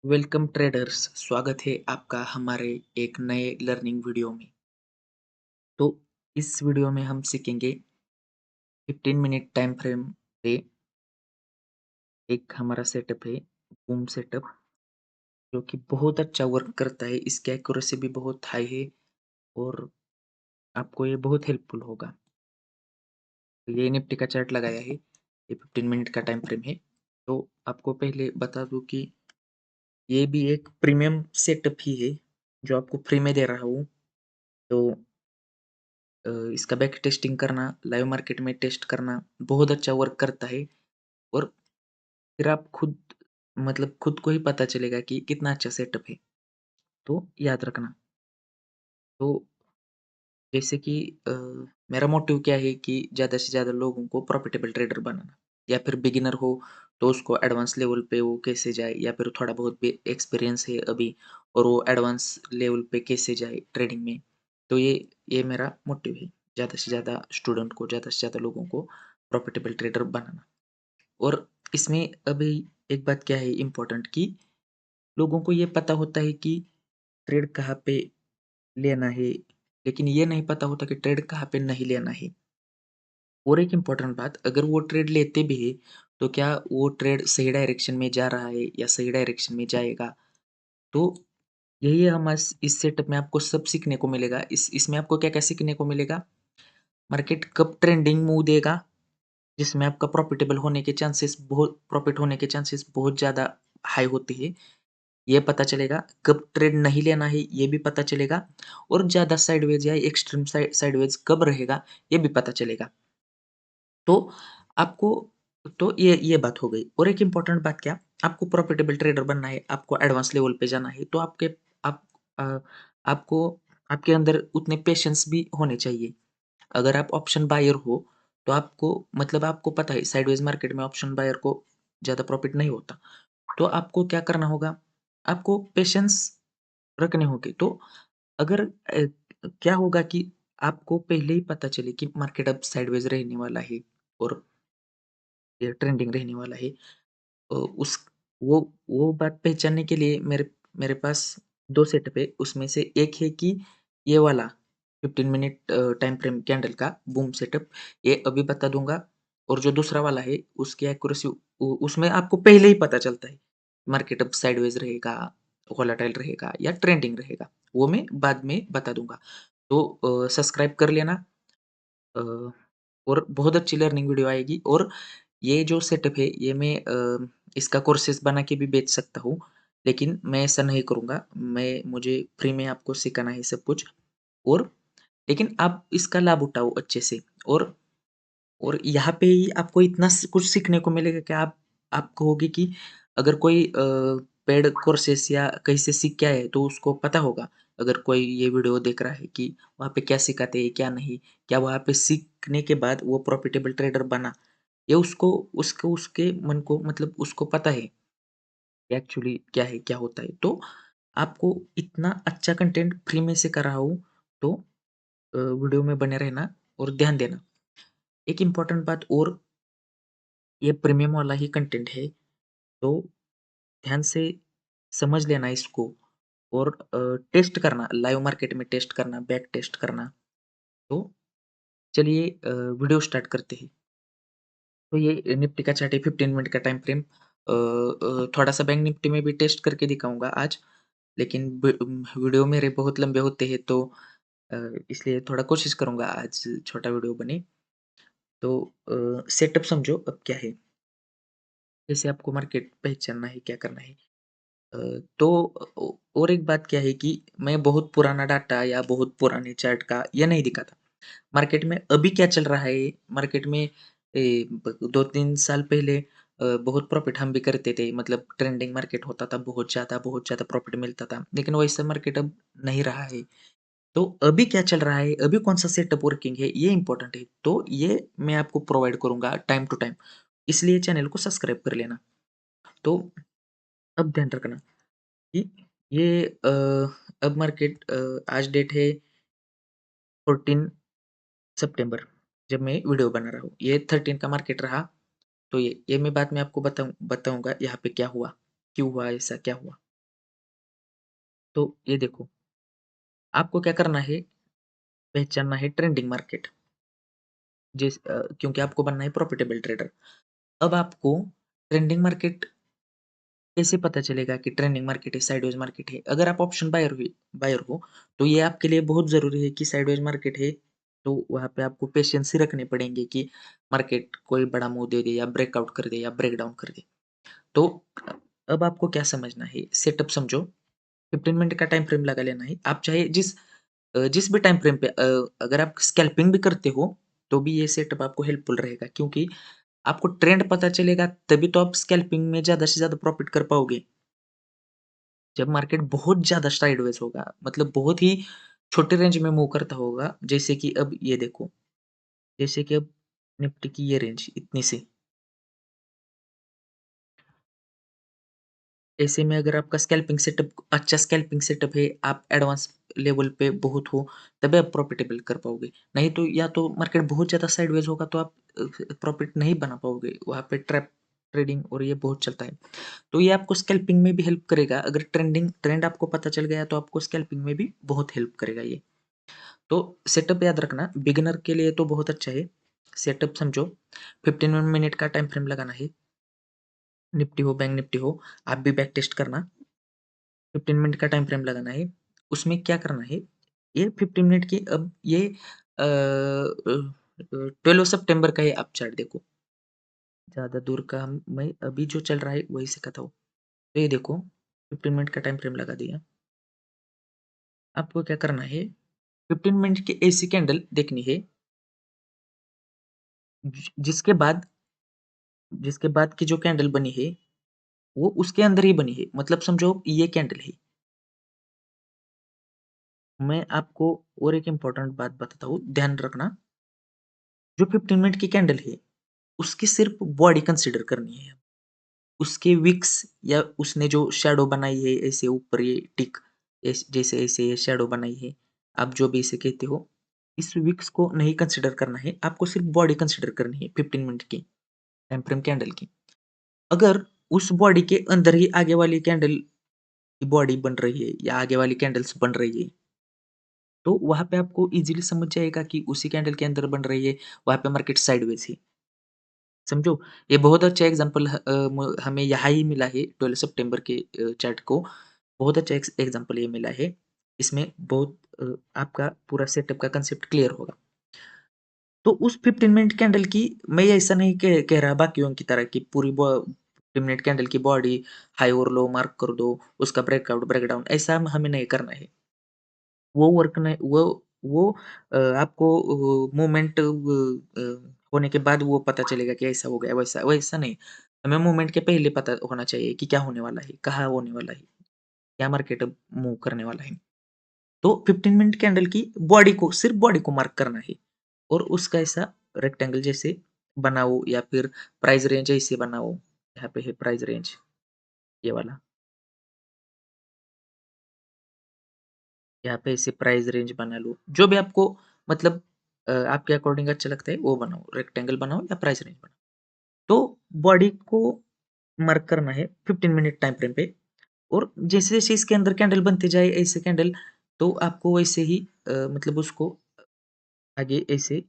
Welcome traders, स्वागत है आपका हमारे एक नए लर्निंग वीडियो में। तो इस वीडियो में हम सीखेंगे 15 मिनट टाइम फ्रेम पे एक हमारा सेटअप है, बूम सेटअप, जो कि बहुत अच्छा वर्क करता है। इसकी एक्यूरेसी भी बहुत हाई है और आपको ये बहुत हेल्पफुल होगा। तो ये निफ्टी का चार्ट लगाया है, ये 15 मिनट का टाइम फ्रेम है। तो आपको पहले बता दूं कि ये भी एक प्रीमियम सेटअप ही है, जो आपको फ्री में दे रहा हूँ। तो इसका बैक टेस्टिंग करना, लाइव मार्केट में टेस्ट करना बहुत अच्छा वर्क करता है और फिर आप खुद मतलब खुद को ही पता चलेगा कि कितना अच्छा सेटअप है। तो याद रखना। तो जैसे कि अ, मेरा मोटिव क्या है कि ज़्यादा से ज़्यादा लोगों को प्रॉफिटेबल ट्रेडर बनाना, या फिर बिगिनर हो तो उसको एडवांस लेवल पे वो कैसे जाए, या फिर थोड़ा बहुत भी एक्सपीरियंस है अभी और वो एडवांस लेवल पे कैसे जाए ट्रेडिंग में। तो ये मेरा मोटिव है, ज़्यादा से ज़्यादा स्टूडेंट को, ज़्यादा से ज़्यादा लोगों को प्रॉफिटेबल ट्रेडर बनाना। और इसमें अभी एक बात क्या है इम्पोर्टेंट, कि लोगों को ये पता होता है कि ट्रेड कहाँ पे लेना है, लेकिन ये नहीं पता होता कि ट्रेड कहाँ पे नहीं लेना है। और एक इम्पोर्टेंट बात, अगर वो ट्रेड लेते भी हैं, तो क्या वो ट्रेड सही डायरेक्शन में जा रहा है या सही डायरेक्शन में जाएगा? तो यही हम इस सेटअप में आपको सब सीखने को मिलेगा। इसमें आपको क्या-क्या सीखने को मिलेगा? मार्केट कब ट्रेंडिंग मूव देगा, जिसमें आपका प्रॉफिट होने के चांसेस बहुत ज़्यादा हाई होते हैं, ये पता चलेगा। कब ट्रेड नहीं लेना है, ये भी पता चलेगा। और ज़्यादा साइडवेज या एक्सट्रीम साइडवेज कब रहेगा, ये भी पता चलेगा। तो आपको तो ये बात हो गई। और एक इम्पोर्टेंट बात क्या, आपको प्रॉफिटेबल ट्रेडर बनना है, आपको एडवांस लेवल पे जाना है, तो आप अ, आपको आपके अंदर उतने पेशेंस भी होने चाहिए। अगर आप ऑप्शन बायर हो, तो आपको मतलब आपको पता है साइडवेज मार्केट में ऑप्शन बायर को ज़्यादा प्रॉफिट नहीं होता। तो आपको क्या करना होगा, आपको पेशेंस रखने होंगे। तो अगर क्या होगा कि आपको पहले ही पता चले कि मार्केट अब साइडवेज रहने वाला है और ये ट्रेंडिंग रहने वाला है। उस वो बात पहचानने के लिए मेरे मेरे पास 2 सेटअप है, उसमें से एक है कि ये वाला 15 मिनट टाइम फ्रेम कैंडल का बूम सेटअप, ये अभी बता दूँगा। और जो दूसरा वाला है, उसकी एक्यूरेसी उसमें आपको पहले ही पता चलता है, मार्केट अब साइडवेज रहेगा, वोलेटाइल रहेगा या ट्रेंडिंग रहेगा, वो मैं बाद में बता दूँगा। तो सब्सक्राइब कर लेना। अ, और बहुत अच्छी लर्निंग वीडियो आएगी। और ये जो सेटअप है, ये मैं इसका कोर्सेज़ बना के भी बेच सकता हूँ, लेकिन मैं ऐसा नहीं करूँगा। मुझे फ्री में आपको सिखाना है सब कुछ। और लेकिन आप इसका लाभ उठाओ अच्छे से। और यहाँ पे ही आपको इतना कुछ सीखने को मिलेगा कि आप कहोगे कि अगर कोई पेड कोर्सेस या कहीं से सीख के आए, तो उसको पता होगा। अगर कोई ये वीडियो देख रहा है कि वहाँ पे क्या सिखाते हैं, क्या नहीं, क्या वहाँ पे सीखने के बाद वो प्रॉफिटेबल ट्रेडर बना, ये उसको उसको उसके मन को मतलब उसको पता है एक्चुअली क्या है, क्या होता है। तो आपको इतना अच्छा कंटेंट फ्री में सिखा रहा हूँ, तो वीडियो में बने रहना और ध्यान देना। एक इम्पोर्टेंट बात और, ये प्रीमियम वाला ही कंटेंट है, तो ध्यान से समझ लेना इसको। और टेस्ट करना, लाइव मार्केट में टेस्ट करना, बैक टेस्ट करना। तो चलिए वीडियो स्टार्ट करते हैं। तो ये निफ्टी का चार्ट है, 15 मिनट का टाइम फ्रेम। थोड़ा-सा बैंक निफ्टी में भी टेस्ट करके दिखाऊँगा आज, लेकिन वीडियो मेरे बहुत लंबे होते हैं, तो अ, इसलिए थोड़ा कोशिश करूँगा आज छोटा वीडियो बने। तो सेटअप समझो अब क्या है, जैसे आपको मार्केट पहचानना है, क्या करना है। तो और एक बात क्या है कि मैं बहुत पुराना डाटा या बहुत पुराने चार्ट का ये नहीं दिखाता। मार्केट में अभी क्या चल रहा है, मार्केट में 2-3 साल पहले बहुत प्रॉफ़िट हम भी करते थे, मतलब ट्रेंडिंग मार्केट होता था, बहुत ज़्यादा प्रॉफ़िट मिलता था। लेकिन वैसा मार्केट अब नहीं रहा है। तो अभी क्या चल रहा है, अभी कौन-सा सेटअप वर्किंग है, ये इम्पोर्टेंट है। तो ये मैं आपको प्रोवाइड करूँगा टाइम टू टाइम, इसलिए चैनल को सब्सक्राइब कर लेना। तो अब ध्यान रखना कि ये अब मार्केट आज डेट है 14 सितंबर, जब मैं वीडियो बना रहा हूँ। ये 13 का मार्केट रहा, तो ये मैं बाद में आपको बताऊँगा यहाँ पे क्या हुआ? क्यों हुआ ऐसा, क्या हुआ? तो ये देखो, आपको क्या करना है, पहचानना है ट्रेंडिंग मार्केट, क्योंकि आपको बनना है प्रॉफिटेबल ट्रेडर। अब आपको ट्रेंडिंग मार्केट कैसे पता चलेगा कि ट्रेंडिंग मार्केट है, साइडवेज मार्केट है? अगर आप ऑप्शन बायर हो, तो ये आपके लिए बहुत ज़रूरी है कि साइडवेज मार्केट है, तो वहाँ पे आपको पेशेंस ही रखने पड़ेंगे कि मार्केट कोई बड़ा मूव दे दे या ब्रेकआउट कर दे या ब्रेकडाउन कर दे। तो अ, अब आपको क्या समझना है, सेटअप समझो, 15 मिनट का टाइम फ्रेम लगा लेना है। आप चाहे जिस भी टाइम फ्रेम पे अगर आप स्कैल्पिंग भी करते हो, तो भी ये सेटअप आपको हेल्पफुल रहेगा, क्योंकि आपको ट्रेंड पता चलेगा तभी तो आप स्कैल्पिंग में ज़्यादा से ज़्यादा प्रॉफिट कर पाओगे। जब मार्केट बहुत ज़्यादा साइडवेज होगा, मतलब बहुत ही छोटे रेंज में मूव करता होगा, जैसे कि अब ये देखो, जैसे कि अब निफ्टी की ये रेंज इतनी सी, ऐसे में अगर आपका स्कैल्पिंग सेटअप अच्छा स्कैल्पिंग सेटअप है, आप एडवांस लेवल पे बहुत हो, तभी आप प्रॉफिटेबल कर पाओगे। नहीं तो या तो मार्केट बहुत ज़्यादा साइडवेज होगा तो आप प्रॉफिट नहीं बना पाओगे। वहाँ पे ट्रैप ट्रेडिंग और ये बहुत चलता है। तो ये आपको स्कैल्पिंग में भी हेल्प करेगा। अगर ट्रेंड आपको पता चल गया तो आपको स्कैल्पिंग में भी बहुत हेल्प करेगा ये। तो सेटअप याद रखना, बिगिनर के लिए तो बहुत अच्छा है। सेटअप समझो, 15 मिनट का टाइम फ्रेम लगाना है, निफ्टी हो, बैंक निफ्टी हो, आप भी बैक टेस्ट करना। 15 मिनट का टाइम फ्रेम लगाना है। उसमें क्या करना है, ये 15 मिनट की अब ये 12 सितंबर का ये आप चार्ट देखो। ज़्यादा दूर का मैं अभी जो चल रहा है वही सिखाता हूँ। तो ये देखो, 15 मिनट का टाइम फ्रेम लगा दिया। आपको क्या करना है, 15 मिनट की ऐसी कैंडल देखनी है जिसके बाद की जो कैंडल बनी है, वो उसके अंदर ही बनी है। मतलब समझो ये कैंडल है। मैं आपको और एक इम्पोर्टेंट बात बताता हूँ, ध्यान रखना। जो 15 मिनट की कैंडल है, उसकी सिर्फ बॉडी कंसीडर करनी है। उसके विक्स या उसने जो शैडो बनाई है ऐसे ऊपर ये टिक, जैसे ऐसे ये शैडो बनाई है, आप जो भी इसे कहते हो, इस विक्स को नहीं कंसीडर करना है। आपको सिर्फ बॉडी कंसीडर करनी है 15 मिनट की टाइम फ्रेम कैंडल की। अगर उस बॉडी के अंदर ही आगे वाली कैंडल की बॉडी बन रही है या आगे वाली कैंडल्स बन रही है, तो वहाँ पे आपको ईज़िली समझ जाएगा कि उसी कैंडल के अंदर बन रही है, वहाँ पे मार्केट साइडवेज है। समझो, ये बहुत अच्छा एग्ज़ाम्पल हमें यहाँ ही मिला है 12 सितंबर के चार्ट को, बहुत अच्छा एग्ज़ाम्पल ये मिला है। इसमें बहुत आपका पूरा सेटअप का कांसेप्ट क्लियर होगा। तो उस 15 मिनट कैंडल की, मैं ऐसा नहीं कह रहा बाकियों की तरह कि पूरी 15 मिनट कैंडल की बॉडी हाई और लो मार्क कर दो, उसका ब्रेकआउट, ब्रेकडाउन ऐसा हमें नहीं करना है। वो वर्क नहीं, वो आपको मूवमेंट होने के बाद वो पता चलेगा कि ऐसा हो गया, वैसा वैसा नहीं। हमें मूवमेंट के पहले पता होना चाहिए कि क्या होने वाला है, कहाँ होने वाला है, क्या मार्केट अब मूव करने वाला है। तो 15 मिनट कैंडल की बॉडी को, सिर्फ बॉडी को मार्क करना है और उसका ऐसा रेक्टेंगल जैसे बनाओ या फिर प्राइस रेंज ऐसे बनाओ। यहाँ पे है प्राइस रेंज, ये वाला। यहाँ पे ऐसे प्राइस रेंज बना लो। जो भी आपको मतलब आपके अकॉर्डिंग अच्छा लगता है वो बनाओ, रेक्टेंगल बनाओ या प्राइस रेंज बनाओ। तो बॉडी को मार्क करना है 15 मिनट टाइम फ्रेम पे, और जैसे-जैसे इसके अंदर कैंडल बनते जाए ऐसे कैंडल, तो आपको वैसे ही मतलब उसको आगे ऐसे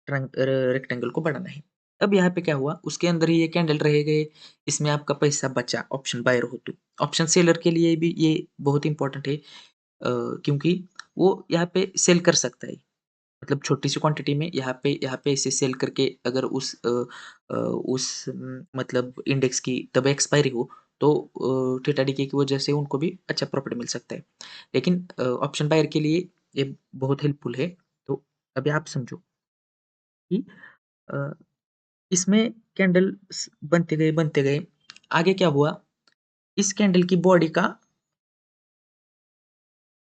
रेक्टेंगल को बढ़ाना है। अब यहाँ पे क्या हुआ, उसके अंदर ही ये कैंडल रह गए, इसमें आपका पैसा बचा ऑप्शन बायर हो तो। ऑप्शन सेलर के लिए भी ये बहुत इंपॉर्टेंट है, क्योंकि वो यहाँ पे सेल कर सकता है। मतलब छोटी-सी क्वांटिटी में यहाँ पे ऐसे सेल करके अगर मतलब इंडेक्स की तब एक्सपायरी हो, तो थीटा डीके की वजह से उनको भी अच्छा प्रॉफिट मिल सकता है। लेकिन ऑप्शन बायर के लिए ये बहुत हेल्पफुल है। तो अभी आप समझो कि अ, इसमें कैंडल्स बनते गए, आगे क्या हुआ, इस कैंडल की बॉडी का,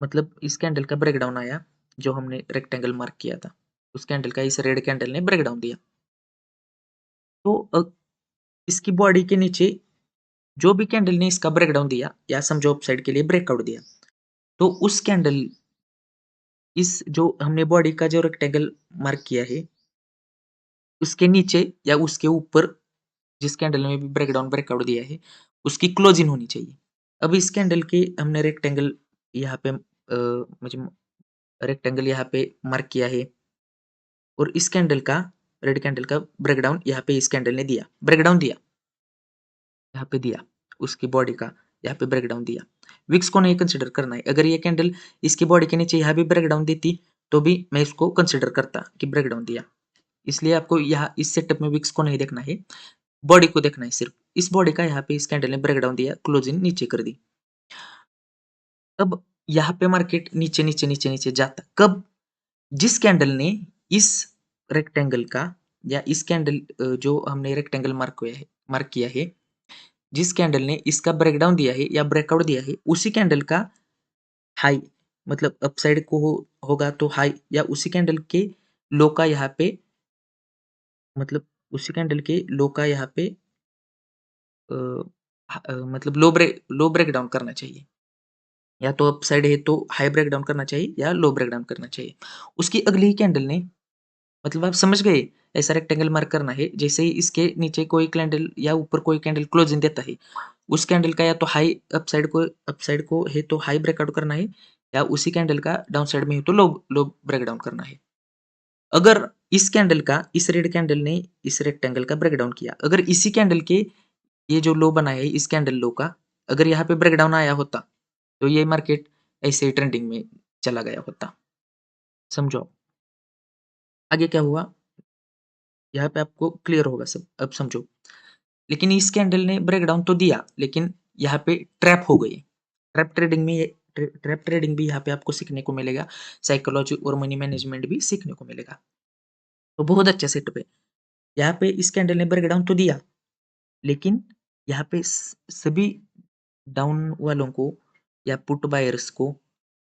मतलब इस कैंडल का ब्रेकडाउन आया, जो हमने रेक्टेंगल मार्क किया था। उस कैंडल का इस रेड कैंडल ने ब्रेकडाउन दिया। तो इसकी बॉडी के नीचे जो भी कैंडल ने इसका ब्रेकडाउन दिया या समझो अपसाइड के लिए ब्रेकआउट दिया, तो उस कैंडल, इस जो हमने बॉडी का जो रेक्टेंगल मार्क किया है, उसके नीचे या उसके ऊपर जिस कैंडल ने भी ब्रेकडाउन ब्रेकआउट दिया है, उसकी क्लोजिंग होनी चाहिए। अब इस कैंडल के हमने रेक्टेंगल यहाँ पे मुझे रेक्टेंगल यहाँ पे मार्क किया है और इस कैंडल का रेड कैंडल का ब्रेकडाउन यहाँ पे इस कैंडल ने दिया, ब्रेकडाउन दिया, यहाँ पे दिया, उसकी बॉडी का यहाँ पे ब्रेकडाउन दिया। विक्स को नहीं कंसिडर करना है। अगर ये कैंडल इसकी बॉडी के नीचे यहाँ भी ब्रेकडाउन देती तो भी मैं इसको कंसिडर करता कि ब्रेकडाउन दिया। इसलिए आपको यहाँ इस सेटअप में विक्स को नहीं देखना है, बॉडी को देखना है सिर्फ। इस बॉडी का यहाँ पे इस कैंडल ने ब्रेकडाउन दिया, क्लोजिंग नीचे कर दी। अब यहाँ पे मार्केट नीचे नीचे नीचे नीचे जाता कब? जिस कैंडल ने इस रेक्टेंगल का या इस कैंडल जो हमने रेक्टेंगल मार्क किया है, जिस कैंडल ने इसका ब्रेकडाउन दिया है या ब्रेकआउट दिया है, उसी कैंडल का हाई मतलब अपसाइड को होगा तो हाई या उसी कैंडल के लो का यहाँ पे मतलब उसी कैंडल के लो का यहाँ पे अ, मतलब लो ब्रेकडाउन करना चाहिए। या तो अपसाइड है तो हाई ब्रेकडाउन करना चाहिए या लो ब्रेकडाउन करना चाहिए। उसकी अगली ही कैंडल ने मतलब आप समझ गए? ऐसा रेक्टेंगल मार्क करना है, जैसे ही इसके नीचे कोई कैंडल या ऊपर कोई कैंडल क्लोजिंग देता है, उस कैंडल का या तो हाई अपसाइड को है तो हाई ब्रेकआउट करना है या उसी कैंडल का डाउन साइड में है तो लो लो ब्रेकडाउन करना है। अगर इस कैंडल का इस रेड कैंडल ने इस रेक्टेंगल का ब्रेकडाउन किया, अगर इसी कैंडल के ये जो लो बना है इस कैंडल लो का, अगर यहाँ पे ब्रेकडाउन आया होता, तो ये मार्केट ऐसे ही ट्रेंडिंग में चला गया होता। समझो? आगे क्या हुआ? यहाँ पे आपको क्लियर होगा सब, अब समझो। लेकिन इस कैंडल ने ब्रेकडाउन तो दिया, लेकिन यहाँ पे ट्रैप हो गई। ट्रैप ट्रेडिंग भी यहाँ पे आपको सीखने को मिलेगा, साइकोलॉजी और मनी मैनेजमेंट भी सीखने को मिलेगा। तो बहुत अच्छा सेटअप है। यहाँ पे इस कैंडल ने ब्रेकडाउन तो दिया, लेकिन यहाँ पे सभी डाउन वालों को या पुट बायर्स को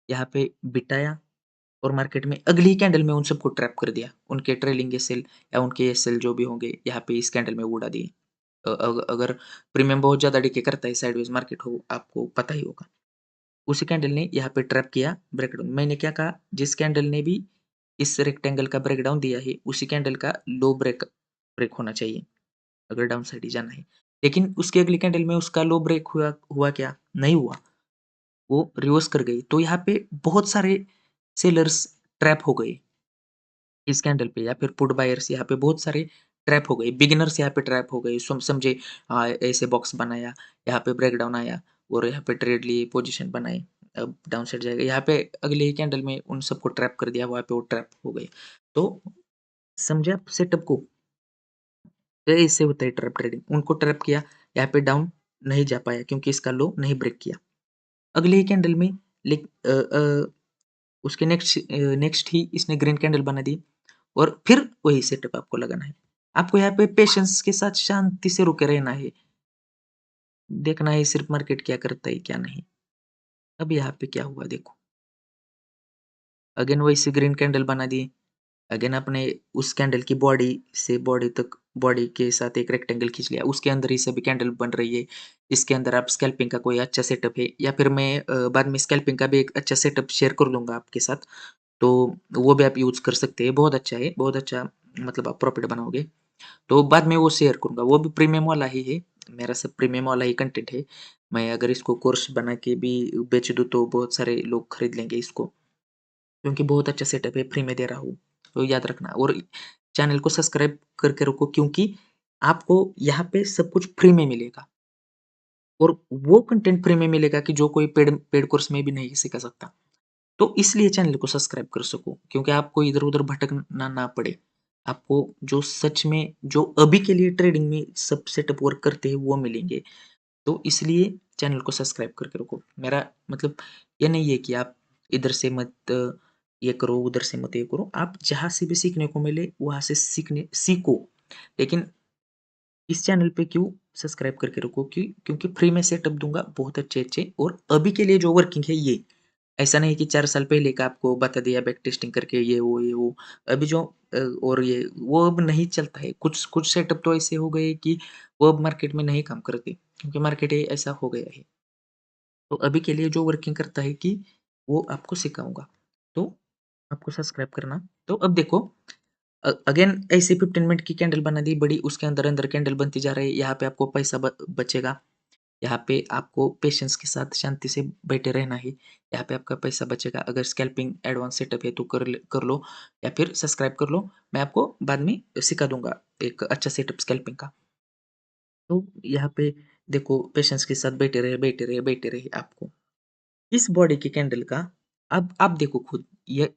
यहाँ पे बिठाया और मार्केट में अगली कैंडल में उन सबको ट्रैप कर दिया। उनके ट्रेलिंग एसएल या उनके एसएल जो भी होंगे यहाँ पे इस कैंडल में उड़ा दिए। अगर प्रीमियम बहुत ज़्यादा डिके करता है, साइडवेज मार्केट हो, आपको पता ही होगा। उसी कैंडल ने यहाँ पे ट्रैप किया ब्रेकडाउन। मैंने क्या कहा? जिस कैंडल ने भी इस रेक्टेंगल का ब्रेकडाउन दिया है, उसी कैंडल का लो ब्रेक होना चाहिए, अगर डाउन साइड ही जाना है। लेकिन उसकी अगली कैंडल में उसका लो ब्रेक हुआ क्या? नहीं हुआ, वो रिवर्स कर गई। तो यहाँ पे बहुत सारे सेलर्स ट्रैप हो गए इस कैंडल पे या फिर पुट बायर्स यहाँ पे बहुत सारे ट्रैप हो गए। बिगिनर्स यहाँ पे ट्रैप हो गए। समझे ऐसे बॉक्स बनाया, यहाँ पे ब्रेकडाउन आया और यहाँ पे ट्रेड लिए, पोजीशन बनाई, अब डाउन साइड जाएगा। यहाँ पे अगले ही कैंडल में उन सबको ट्रैप कर दिया, वहाँ पे वो ट्रैप हो गए। तो समझे आप सेटअप को? तो ऐसे होता है ट्रैप ट्रेडिंग। उनको ट्रैप किया, यहाँ पे डाउन नहीं जा पाया क्योंकि इसका लो नहीं ब्रेक किया। अगले ही कैंडल में उसके नेक्स्ट ही इसने ग्रीन कैंडल बना दी और फिर वही सेटअप आपको लगाना है। आपको यहाँ पे पेशेंस के साथ शांति से रुके रहना है। देखना है सिर्फ मार्केट क्या करता है, क्या नहीं। अब यहाँ पे क्या हुआ देखो। अगेन वैसे ग्रीन कैंडल बना दी। अगेन आपने उस कैंडल की बॉडी से बॉडी तक बॉडी के साथ एक रेक्टेंगल खींच लिया। उसके अंदर ही सभी कैंडल बन रही है। इसके अंदर आप स्कैल्पिंग का कोई अच्छा सेटअप है या फिर मैं बाद में स्कैल्पिंग का भी एक अच्छा सेटअप शेयर कर दूँगा आपके साथ। तो वो भी आप यूज़ कर सकते हैं। बहुत अच्छा है, बहुत अच्छा मतलब आप प्रॉफ़िट बनाओगे। तो बाद में वो शेयर करूँगा, वो भी प्रीमियम वाला ही है। मेरा सब प्रीमियम वाला ही कंटेंट है। मैं अगर इसको कोर्स बना के भी बेच दूँ तो बहुत सारे लोग खरीद लेंगे इसको, क्योंकि बहुत अच्छा सेटअप है, फ्री में दे रहा हूँ। तो याद रखना और चैनल को सब्सक्राइब करके रखो क्योंकि आपको यहाँ पे सब कुछ फ्री में मिलेगा और वो कंटेंट फ्री में मिलेगा कि जो कोई पेड पेड कोर्स में भी नहीं सीखा सकता। तो इसलिए चैनल को सब्सक्राइब कर सको क्योंकि आपको इधर-उधर भटकना ना पड़े। आपको जो सच में जो अभी के लिए ट्रेडिंग में सब सेटअप वर्क करते हैं वो मिलेंगे। तो इसलिए चैनल को सब्सक्राइब करके रखो। मेरा मतलब ये नहीं है कि आप इधर से मत ये करो, उधर से मत ये करो। आप जहाँ से भी सीखने को मिले वहाँ से सीखो। लेकिन इस चैनल पे क्यों सब्सक्राइब करके रखो क्योंकि फ्री में सेटअप दूँगा बहुत अच्छे-अच्छे और अभी के लिए जो वर्किंग है ये। ऐसा नहीं कि 4 साल पहले का आपको बता दिया बैक टेस्टिंग करके ये वो। अभी जो और ये वो अब नहीं चलता है। कुछ कुछ सेटअप तो ऐसे हो गए कि वो अब मार्केट में नहीं काम करते क्योंकि मार्केट ऐसा हो गया है। तो अभी के लिए जो वर्किंग करता है कि वो आपको सिखाऊँगा। तो आपको सब्सक्राइब करना। तो अब देखो अगेन ऐसे 15 मिनट की कैंडल बना दी बड़ी उसके अंदर-अंदर कैंडल बनती जा रही है। यहाँ पे आपको पैसा बचेगा। यहाँ पे आपको पेशेंस के साथ शांति से बैठे रहना है। यहाँ पे आपका पैसा बचेगा। अगर स्कैल्पिंग एडवांस सेटअप है तो कर लो या फिर सब्सक्राइब कर लो। मैं आपको बाद में सिखा दूँगा एक अच्छा सेटअप स्कैल्पिंग का। तो यहाँ पे देखो पेशेंस के साथ बैठे रहे आपको। इस बॉडी के कैंडल का अब आप देखो खुद ये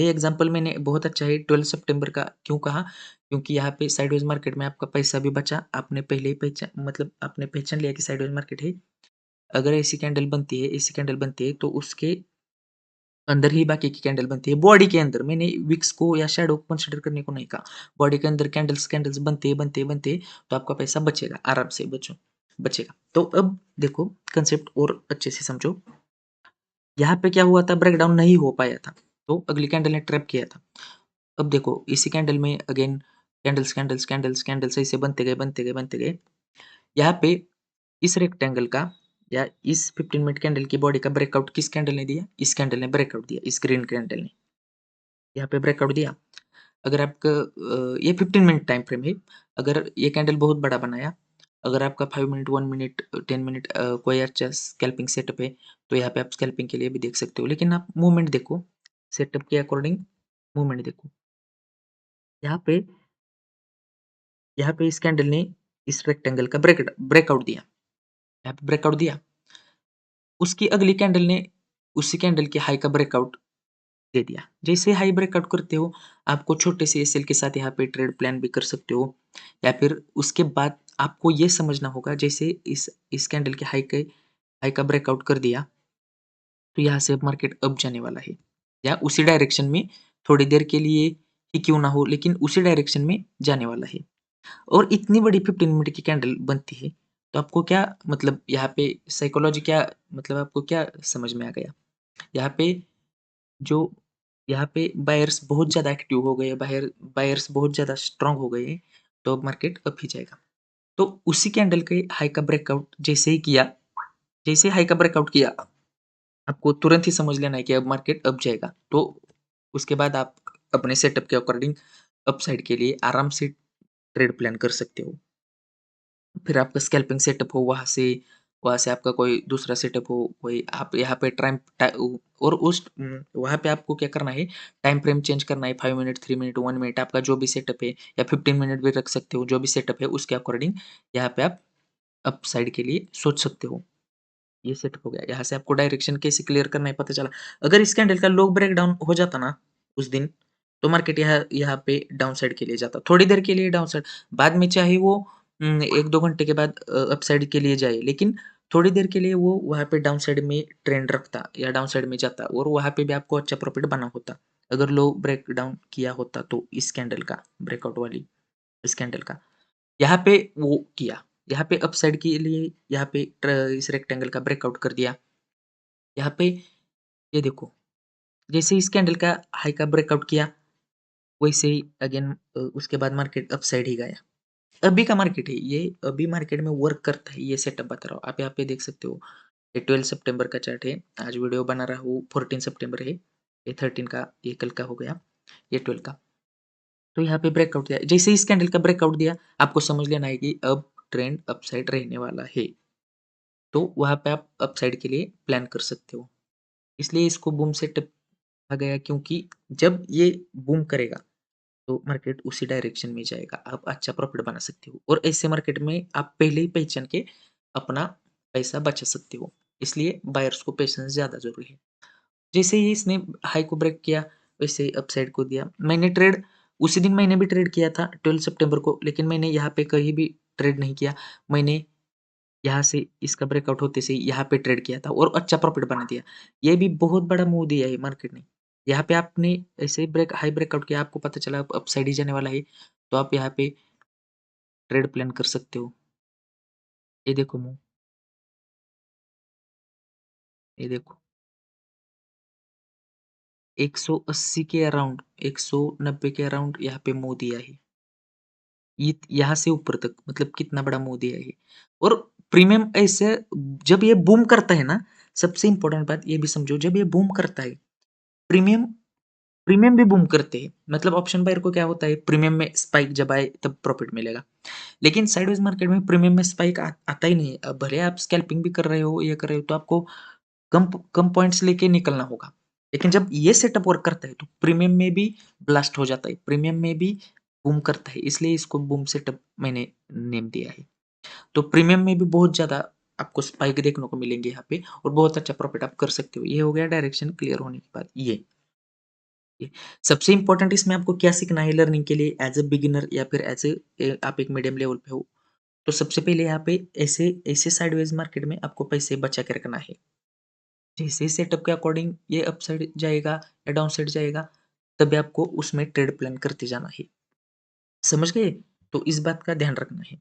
एग्ज़ाम्पल मैंने बहुत अच्छा है 12 सितंबर का क्यों कहा? क्योंकि यहाँ पे साइडवेज़ मार्केट में आपका पैसा भी बचा, आपने पहले ही मतलब आपने पहचान लिया कि साइडवेज़ मार्केट है। अगर ऐसी कैंडल बनती है तो उसके अंदर ही बाकी की कैंडल बनती है, बॉडी के अंदर। मैंने विक्स को या शैडो को कंसीडर करने को नहीं कहा। बॉडी के अंदर कैंडल्स बनते, तो आपका पैसा बचेगा, आराम से बचेगा। तो अब देखो कांसेप्ट और अच्छे से समझो। यहाँ पे क्या हुआ था ब्रेकडाउन नहीं हो पाया था, तो अगली कैंडल ने ट्रैप किया था। अब देखो इसी कैंडल में अगेन कैंडल्स ऐसे बनते गए। यहाँ पे इस रेक्टेंगल का या इस 15 मिनट कैंडल की बॉडी का ब्रेकआउट किस कैंडल ने दिया? इस कैंडल ने ब्रेकआउट दिया, इस ग्रीन कैंडल ने। यहाँ पे ब्रेकआउट दिया। अगर आपका ये 15 मिनट टाइम फ्रेम है। अगर ये कैंडल बहुत बड़ा बनाया, अगर आपका 5 मिनट, 1 मिनट, 10 मिनट कोई अच्छा स्कैल्पिंग सेटअप है, तो यहाँ पे आप स्कैल्पिंग के लिए भी देख सकते हो। लेकिन आप मूवमेंट देखो, सेटअप के अकॉर्डिंग मूवमेंट देखो। यहाँ पे यहाँ पे इस कैंडल ने इस रेक्टेंगल का ब्रेकआउट दिया। यहाँ पे ब्रेकआउट दिया। उसकी अगली कैंडल ने उसी कैंडल की हाई का ब्रेकआउट दे दिया। जैसे हाई ब्रेकआउट करते हो, आपको छोटे से एसएल के साथ यहाँ पे ट्रेड प्लान भी कर सकते हो या फिर उसके बाद आपको ये समझना होगा जैसे इस कैंडल के हाई का ब्रेकआउट कर दिया, तो यहाँ से अब मार्केट अप जाने वाला है या उसी डायरेक्शन में थोड़ी देर के लिए ही क्यों ना हो लेकिन उसी डायरेक्शन में जाने वाला है। और इतनी बड़ी 15 मिनट की कैंडल बनती है, तो आपको क्या मतलब यहाँ पे साइकोलॉजी क्या मतलब आपको क्या समझ में आ गया? यहाँ पे जो यहाँ पे बायर्स बहुत ज़्यादा एक्टिव हो गए, बायर्स बहुत ज़्यादा स्ट्रॉन्ग हो गए, तो अब मार्केट अप ही जाएगा। तो उसी कैंडल के हाई का ब्रेकआउट जैसे ही हाई का ब्रेकआउट किया, आपको तुरंत ही समझ लेना है कि अब मार्केट अप जाएगा। तो उसके बाद आप अपने सेटअप के अकॉर्डिंग अपसाइड के लिए आराम से ट्रेड प्लान कर सकते हो। फिर आपका स्कैल्पिंग सेटअप हो वहाँ से आपका कोई दूसरा सेटअप हो, कोई आप यहाँ पे और वहाँ पे आपको क्या करना है, टाइम फ्रेम चेंज करना है 5 मिनट, 3 मिनट, 1 मिनट आपका जो भी सेटअप है या 15 मिनट भी रख सकते हो, जो भी सेटअप है उसके अकॉर्डिंग यहाँ पे आप अप साइड के लिए सोच सकते हो। ये सेटअप हो गया, यहाँ से आपको डायरेक्शन कैसे क्लियर करना है पता चला। अगर इस कैंडल का लो ब्रेकडाउन हो जाता ना उस दिन, तो मार्केट यहाँ यहाँ पे डाउन साइड के लिए जाता। थोड़ी देर के लिए डाउन साइड, बाद में चाहे वो 1-2 घंटे के बाद अप साइड के लिए जाए, लेकिन थोड़ी देर के लिए वो वहाँ पे डाउन साइड में ट्रेंड रखता या डाउन साइड में जाता और वहाँ पे भी आपको अच्छा प्रॉफिट बना होता। अगर लो ब्रेकडाउन किया होता तो इस कैंडल का ब्रेकआउट वाली इस कैंडल का। यहाँ पे वो किया, यहाँ पे अपसाइड के लिए यहाँ पे इस रेक्टेंगल का ब्रेकआउट कर दिया। यहाँ पे ये देखो, जैसे इस कैंडल का हाई का ब्रेकआउट किया, वैसे ही अगेन उसके बाद मार्केट अपसाइड ही गया। अभी का मार्केट है ये, अभी मार्केट में वर्क करता है, ये सेटअप बता रहा हूँ। आप यहाँ पे देख सकते हो, ये 12 सितंबर का चार्ट है। आज वीडियो बना रहा हूँ 14 सितंबर है। ये 13 का ये कल का हो गया, ये 12 का। तो यहाँ पे ब्रेकआउट दिया, जैसे ही इस कैंडल का ब्रेकआउट दिया, आपको समझ लेना है कि अब ट्रेंड अपसाइड रहने वाला है। तो वहाँ पे आप अपसाइड के लिए प्लान कर सकते हो। इसलिए इसको बूम सेटअप कहा गया क्योंकि जब ये बूम करेगा, तो मार्केट उसी डायरेक्शन में जाएगा। आप अच्छा प्रॉफिट बना सकते हो और ऐसे मार्केट में आप पहले ही पहचान के अपना पैसा बचा सकते हो। इसलिए बायर्स को पेशेंस ज़्यादा ज़रूरी है। जैसे ही इसने हाई को ब्रेक किया, वैसे ही अपसाइड को दिया। उसी दिन मैंने भी ट्रेड किया था 12 सितंबर को, लेकिन मैंने यहाँ पे कहीं भी ट्रेड नहीं किया। मैंने यहाँ से इसका ब्रेकआउट होते से यहाँ पे ट्रेड किया था और अच्छा प्रॉफिट बना दिया। ये भी बहुत बड़ा मूव दिया है मार्केट ने। यहाँ पे आपने ऐसे ही हाई ब्रेकआउट किया, आपको पता चला अब अपसाइड ही जाने वाला है, तो आप यहाँ पे ट्रेड प्लान कर सकते हो। ये देखो मूव, ये देखो 180 के अराउंड, 190 के अराउंड यहाँ पे मूव दिया है। यहाँ से ऊपर तक मतलब कितना बड़ा मूव दिया है। और प्रीमियम ऐसे जब ये बूम करता है ना, सबसे इम्पोर्टेंट बात ये भी समझो, जब ये बूम करता है, प्रीमियम प्रीमियम भी बूम करते हैं। मतलब ऑप्शन बायर को क्या होता है, प्रीमियम में स्पाइक जब आए तब प्रॉफिट मिलेगा। लेकिन साइडवेज मार्केट में प्रीमियम में स्पाइक आता ही नहीं है। भले आप स्कैल्पिंग भी कर रहे हो, ये कर रहे हो, तो आपको कम कम पॉइंट्स लेके निकलना होगा। लेकिन जब ये सेटअप वर्क करता है तो प्रीमियम में भी ब्लास्ट हो जाता है, प्रीमियम में भी बूम करता है, इसलिए इसको बूम सेटअप मैंने नेम दिया है। तो प्रीमियम में भी बहुत ज़्यादा आपको स्पाइक देखने को मिलेंगे यहाँ पे और बहुत अच्छा प्रॉफिट आप कर सकते हो। ये हो गया डायरेक्शन क्लियर होने के बाद ये। सबसे इम्पोर्टेंट इसमें आपको क्या सीखना है लर्निंग के लिए एज़ अ बिगिनर या फिर एज़ आप एक मीडियम लेवल पे हो, तो सबसे पहले यहाँ पे ऐसे ऐसे साइडवेज मार्केट में आपको पैसे बचा के रखना है। जैसे सेटअप के अकॉर्डिंग ये अप साइड जाएगा या डाउन साइड जाएगा, तभी आपको उसमें ट्रेड प्लान करते जाना है। समझ गए? तो इस बात का ध्यान रखना है।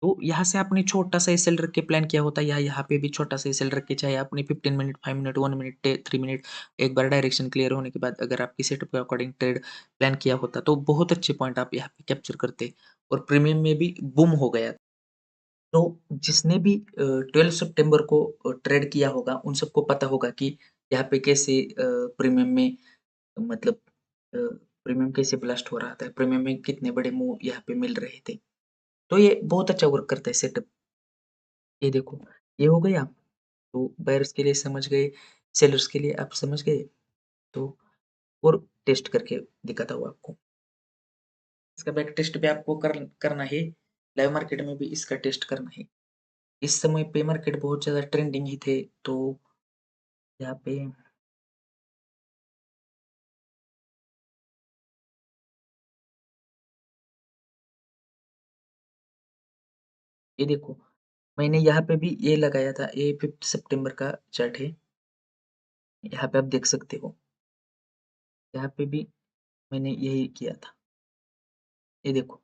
तो यहाँ से आपने छोटा-सा एसएल रख के प्लान किया होता या यहाँ पे भी छोटा-सा एसएल रख के चाहे आपने 15 मिनट, 5 मिनट, 1 मिनट, 3 मिनट एक बार डायरेक्शन क्लियर होने के बाद अगर आपकी सेटअप के अकॉर्डिंग ट्रेड प्लान किया होता, तो बहुत अच्छे पॉइंट आप यहाँ पे कैप्चर करते और प्रीमियम में भी बूम हो गया। तो जिसने भी 12 सितंबर को ट्रेड किया होगा, उन सबको पता होगा कि यहाँ पे कैसे प्रीमियम में मतलब अ, प्रीमियम कैसे ब्लास्ट हो रहा था, प्रीमियम में कितने बड़े मूव यहाँ पे मिल रहे थे। तो ये बहुत अच्छा वर्क करता है सेटअप। ये देखो, ये हो गया, तो बायर्स के लिए समझ गए, सेलर्स के लिए आप समझ गए, तो और टेस्ट करके दिखाता हूँ आपको। इसका बैक टेस्ट भी आपको करना है, लाइव मार्केट में भी इसका टेस्ट करना है। इस समय पे मार्केट बहुत ज़्यादा ट्रेंडिंग ही थे, तो यहाँ पे ये देखो, मैंने यहाँ पे भी ये लगाया था, ये 5th सितंबर का चार्ट है, यहाँ पे आप देख सकते हो। यहाँ पे भी मैंने यही किया था, ये देखो,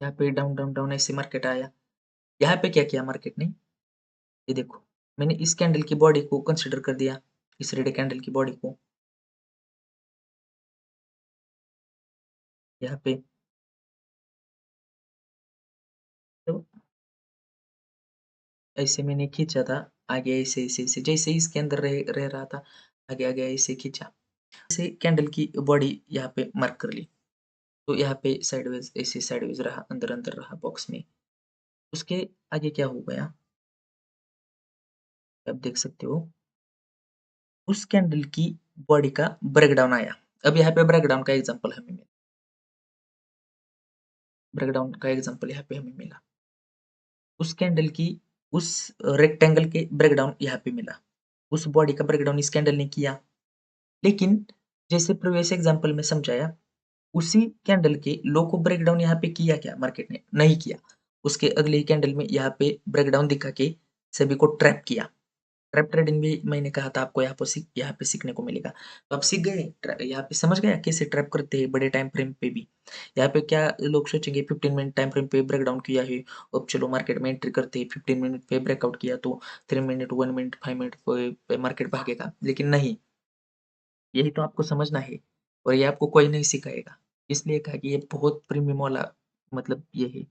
यहाँ पे डाउन, डाउन, डाउन ऐसे मार्केट आया। यहाँ पे क्या किया मार्केट ने, ये देखो, मैंने इस कैंडल की बॉडी को कंसीडर कर दिया, इस रेड कैंडल की बॉडी को, यहाँ पे तो ऐसे मैंने खींचा था, आगे ऐसे, ऐसे, ऐसे जैसे ही इसके अंदर रह रह रहा था, आगे, आगे ऐसे खींचा। ऐसे कैंडल की बॉडी यहाँ पे मार्क कर ली, तो यहाँ पे साइडवेज़ ऐसे साइडवेज़ रहा, अंदर-अंदर रहा बॉक्स में। उसके आगे क्या हो गया, आप देख सकते हो, उस कैंडल की बॉडी का ब्रेकडाउन आया। अब यहाँ पे ब्रेकडाउन का एग्ज़ाम्पल हमें मिला, ब्रेकडाउन का एग्ज़ाम्पल यहाँ पे हमें मिला। उस कैंडल की उस रेक्टेंगल के ब्रेकडाउन यहाँ पे मिला। उस बॉडी का ब्रेकडाउन इस कैंडल ने किया। लेकिन जैसे प्रीवियस एग्ज़ाम्पल में समझाया, उसी कैंडल के लो को ब्रेकडाउन यहाँ पे किया क्या मार्केट ने? नहीं किया। उसके अगले ही कैंडल में यहाँ पे ब्रेकडाउन दिखा के सभी को ट्रैप किया। ट्रैप ट्रेडिंग भी मैंने कहा था आपको यहाँ पे सीखने को मिलेगा। तो आप सीख गए, यहाँ पे समझ गए कैसे ट्रैप करते हैं बड़े टाइम फ्रेम पे भी। यहाँ पे क्या लोग सोचेंगे 15 मिनट टाइम फ्रेम पे ब्रेकडाउन किया है, अब चलो मार्केट में एंट्री करते हैं, 15 मिनट पे ब्रेकआउट किया तो 3 मिनट, 1 मिनट, 5 मिनट पे मार्केट भागेगा। लेकिन नहीं, यही तो आपको समझना है और ये आपको कोई नहीं सिखाएगा। इसलिए कहा कि ये बहुत प्रीमियम वाला मतलब ये है,